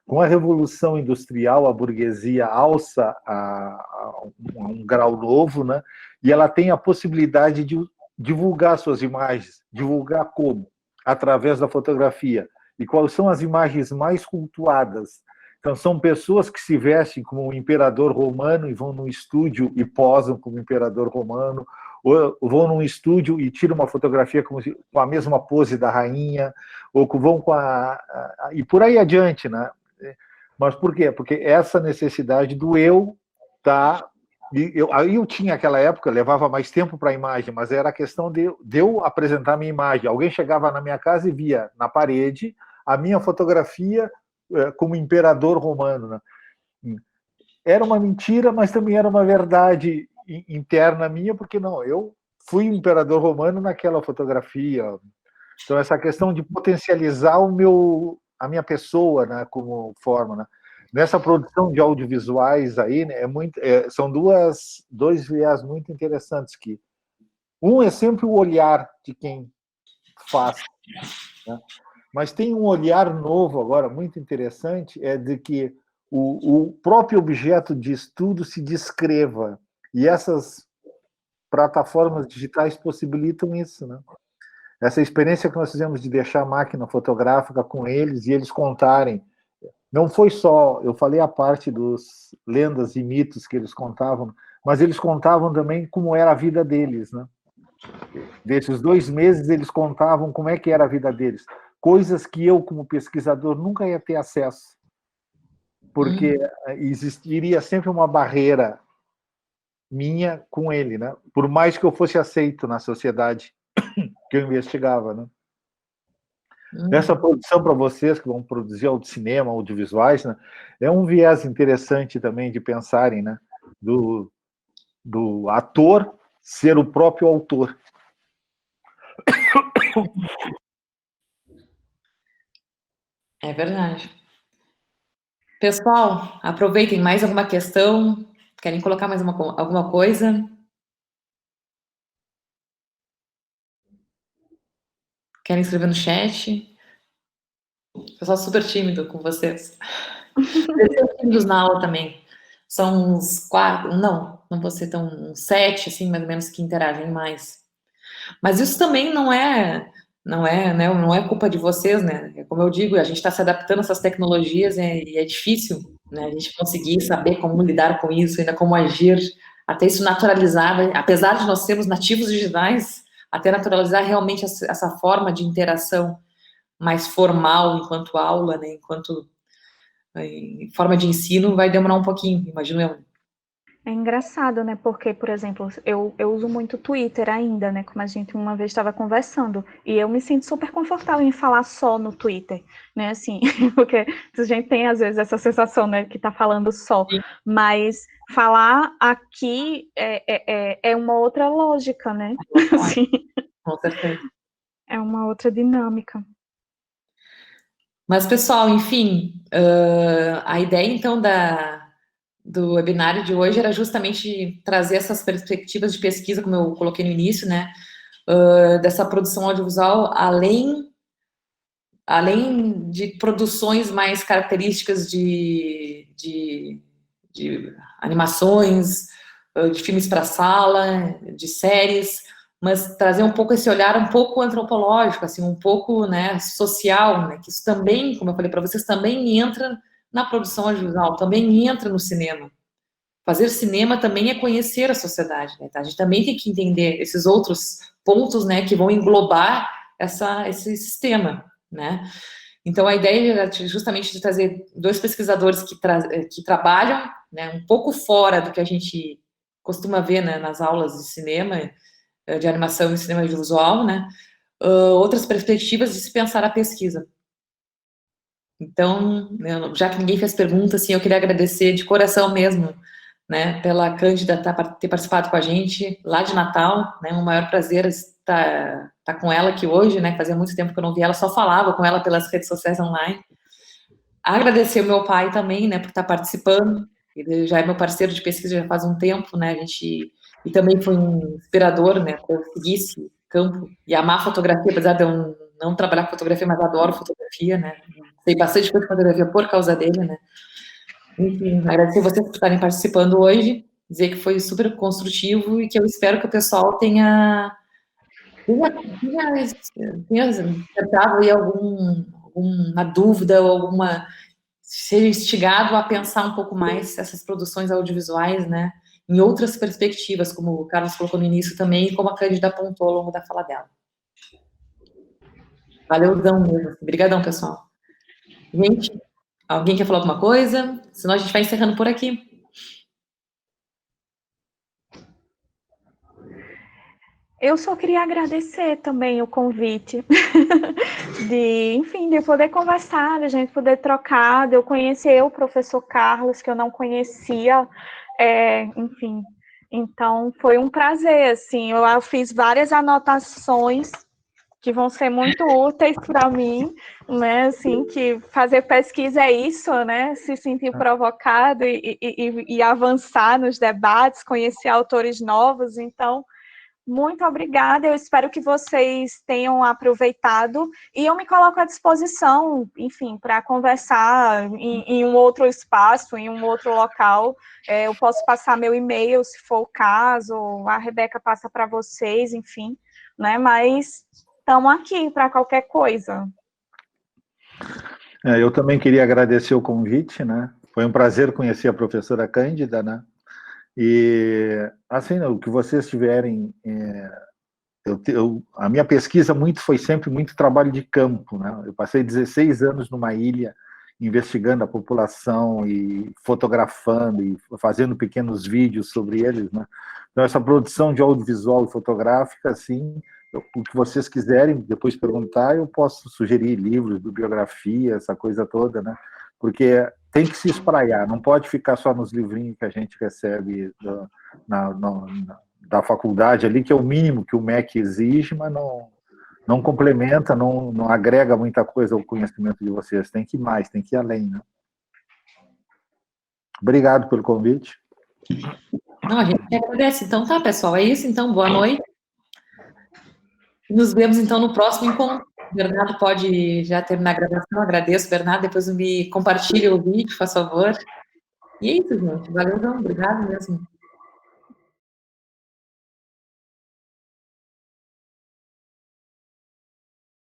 Com a Revolução Industrial, a burguesia alça a um grau novo, né? E ela tem a possibilidade de divulgar suas imagens. Divulgar como? Através da fotografia. E quais são as imagens mais cultuadas? Então, são pessoas que se vestem como um imperador romano e vão num estúdio e posam como imperador romano, ou vão num estúdio e tiram uma fotografia com a mesma pose da rainha, ou vão com e por aí adiante, né? Mas por quê? Porque essa necessidade do eu tá. Aí eu tinha aquela época, levava mais tempo para a imagem, mas era a questão de eu apresentar a minha imagem. Alguém chegava na minha casa e via na parede a minha fotografia como imperador romano, né? Era uma mentira, mas também era uma verdade interna minha, porque não, eu fui imperador romano naquela fotografia. Então essa questão de potencializar a minha pessoa, né, como forma, né? Nessa produção de audiovisuais aí, né, são dois viés muito interessantes que um é sempre o olhar de quem faz, né? Mas tem um olhar novo agora muito interessante, é de que o próprio objeto de estudo se descreva, e essas plataformas digitais possibilitam isso, né? Essa experiência que nós fizemos de deixar a máquina fotográfica com eles e eles contarem. Não foi só, eu falei a parte dos lendas e mitos que eles contavam, mas eles contavam também como era a vida deles, né? Desses 2 meses, eles contavam como é que era a vida deles. Coisas que eu, como pesquisador, nunca ia ter acesso. Porque existiria sempre uma barreira minha com ele, né? Por mais que eu fosse aceito na sociedade que eu investigava, né? Essa produção para vocês que vão produzir cinema, audiovisuais, né, é um viés interessante também de pensarem, né, do ator ser o próprio autor. É verdade. Pessoal, aproveitem mais alguma questão. Querem colocar mais alguma coisa? Querem escrever no chat? Pessoal super tímido com vocês. Eles são tímidos na aula também. São uns 4, não vou ser tão, uns 7, assim, mais ou menos, que interagem mais. Mas isso também não é culpa de vocês, né? Como eu digo, a gente está se adaptando a essas tecnologias e é difícil, né? A gente conseguir saber como lidar com isso, ainda como agir, até isso naturalizar, apesar de nós sermos nativos digitais, até naturalizar realmente essa forma de interação mais formal enquanto aula, né? Enquanto forma de ensino, vai demorar um pouquinho, imagino eu. É engraçado, né? Porque, por exemplo, eu uso muito Twitter ainda, né? Como a gente uma vez estava conversando. E eu me sinto super confortável em falar só no Twitter, né? Assim, porque a gente tem, às vezes, essa sensação, né? Que tá falando só. Sim. Mas falar aqui é uma outra lógica, né? Assim, Com certeza. é uma outra dinâmica. Mas, pessoal, enfim, a ideia, então, do webinário de hoje era justamente trazer essas perspectivas de pesquisa, como eu coloquei no início, né, dessa produção audiovisual, além de produções mais características de animações, de filmes para sala, de séries, mas trazer um pouco esse olhar um pouco antropológico, assim, um pouco, né, social, né, que isso também, como eu falei para vocês, também entra na produção audiovisual, também entra no cinema. Fazer cinema também é conhecer a sociedade, né? A gente também tem que entender esses outros pontos, né, que vão englobar esse sistema, né? Então, a ideia era justamente de trazer dois pesquisadores que trabalham, né, um pouco fora do que a gente costuma ver, né, nas aulas de cinema, de animação e cinema audiovisual, né, outras perspectivas de se pensar a pesquisa. Então, já que ninguém fez pergunta, assim, eu queria agradecer de coração mesmo, né, pela Cândida ter participado com a gente lá de Natal, né, um maior prazer estar com ela aqui hoje, né, fazia muito tempo que eu não via ela, só falava com ela pelas redes sociais online. Agradecer o meu pai também, né, por estar participando, ele já é meu parceiro de pesquisa já faz um tempo, né, e também foi um inspirador, né, para eu seguir esse campo e amar fotografia, apesar de eu não trabalhar com fotografia, mas adoro fotografia, né, sei bastante coisa de fotografia por causa dele, né. Enfim, agradecer vocês por estarem participando hoje, dizer que foi super construtivo e que eu espero que o pessoal tenha despertado aí alguma dúvida ou seja instigado a pensar um pouco mais essas produções audiovisuais, né, em outras perspectivas, como o Carlos colocou no início também, e como a Cândida apontou ao longo da fala dela. Valeuzão mesmo. Obrigadão, pessoal. Gente, alguém quer falar alguma coisa? Senão a gente vai encerrando por aqui. Eu só queria agradecer também o convite enfim, de poder conversar, de a gente poder trocar, de eu conhecer o professor Carlos, que eu não conhecia, enfim. Então, foi um prazer, assim, eu fiz várias anotações que vão ser muito úteis para mim, né, assim, que fazer pesquisa é isso, né, se sentir provocado e avançar nos debates, conhecer autores novos, então, muito obrigada, eu espero que vocês tenham aproveitado e eu me coloco à disposição, enfim, para conversar em um outro espaço, em um outro local. Eu posso passar meu e-mail, se for o caso, a Rebeca passa para vocês, enfim, né? Mas estamos aqui para qualquer coisa. Eu também queria agradecer o convite, né? Foi um prazer conhecer a professora Cândida, né? E, assim, o que vocês tiverem... a minha pesquisa foi sempre muito trabalho de campo, né? Eu passei 16 anos numa ilha investigando a população e fotografando e fazendo pequenos vídeos sobre eles, né? Então, essa produção de audiovisual e fotográfica, assim, o que vocês quiserem depois perguntar, eu posso sugerir livros, bibliografia, essa coisa toda, né? Porque tem que se espraiar, não pode ficar só nos livrinhos que a gente recebe da faculdade ali, que é o mínimo que o MEC exige, mas não complementa, não agrega muita coisa ao conhecimento de vocês. Tem que ir mais, tem que ir além, né? Obrigado pelo convite. Não, a gente agradece. Então tá, pessoal, é isso. Então, boa noite. Nos vemos, então, no próximo encontro. Bernardo pode já terminar a gravação, agradeço, Bernardo, depois me compartilhe o vídeo, por favor. E é isso, gente, valeu, obrigado mesmo.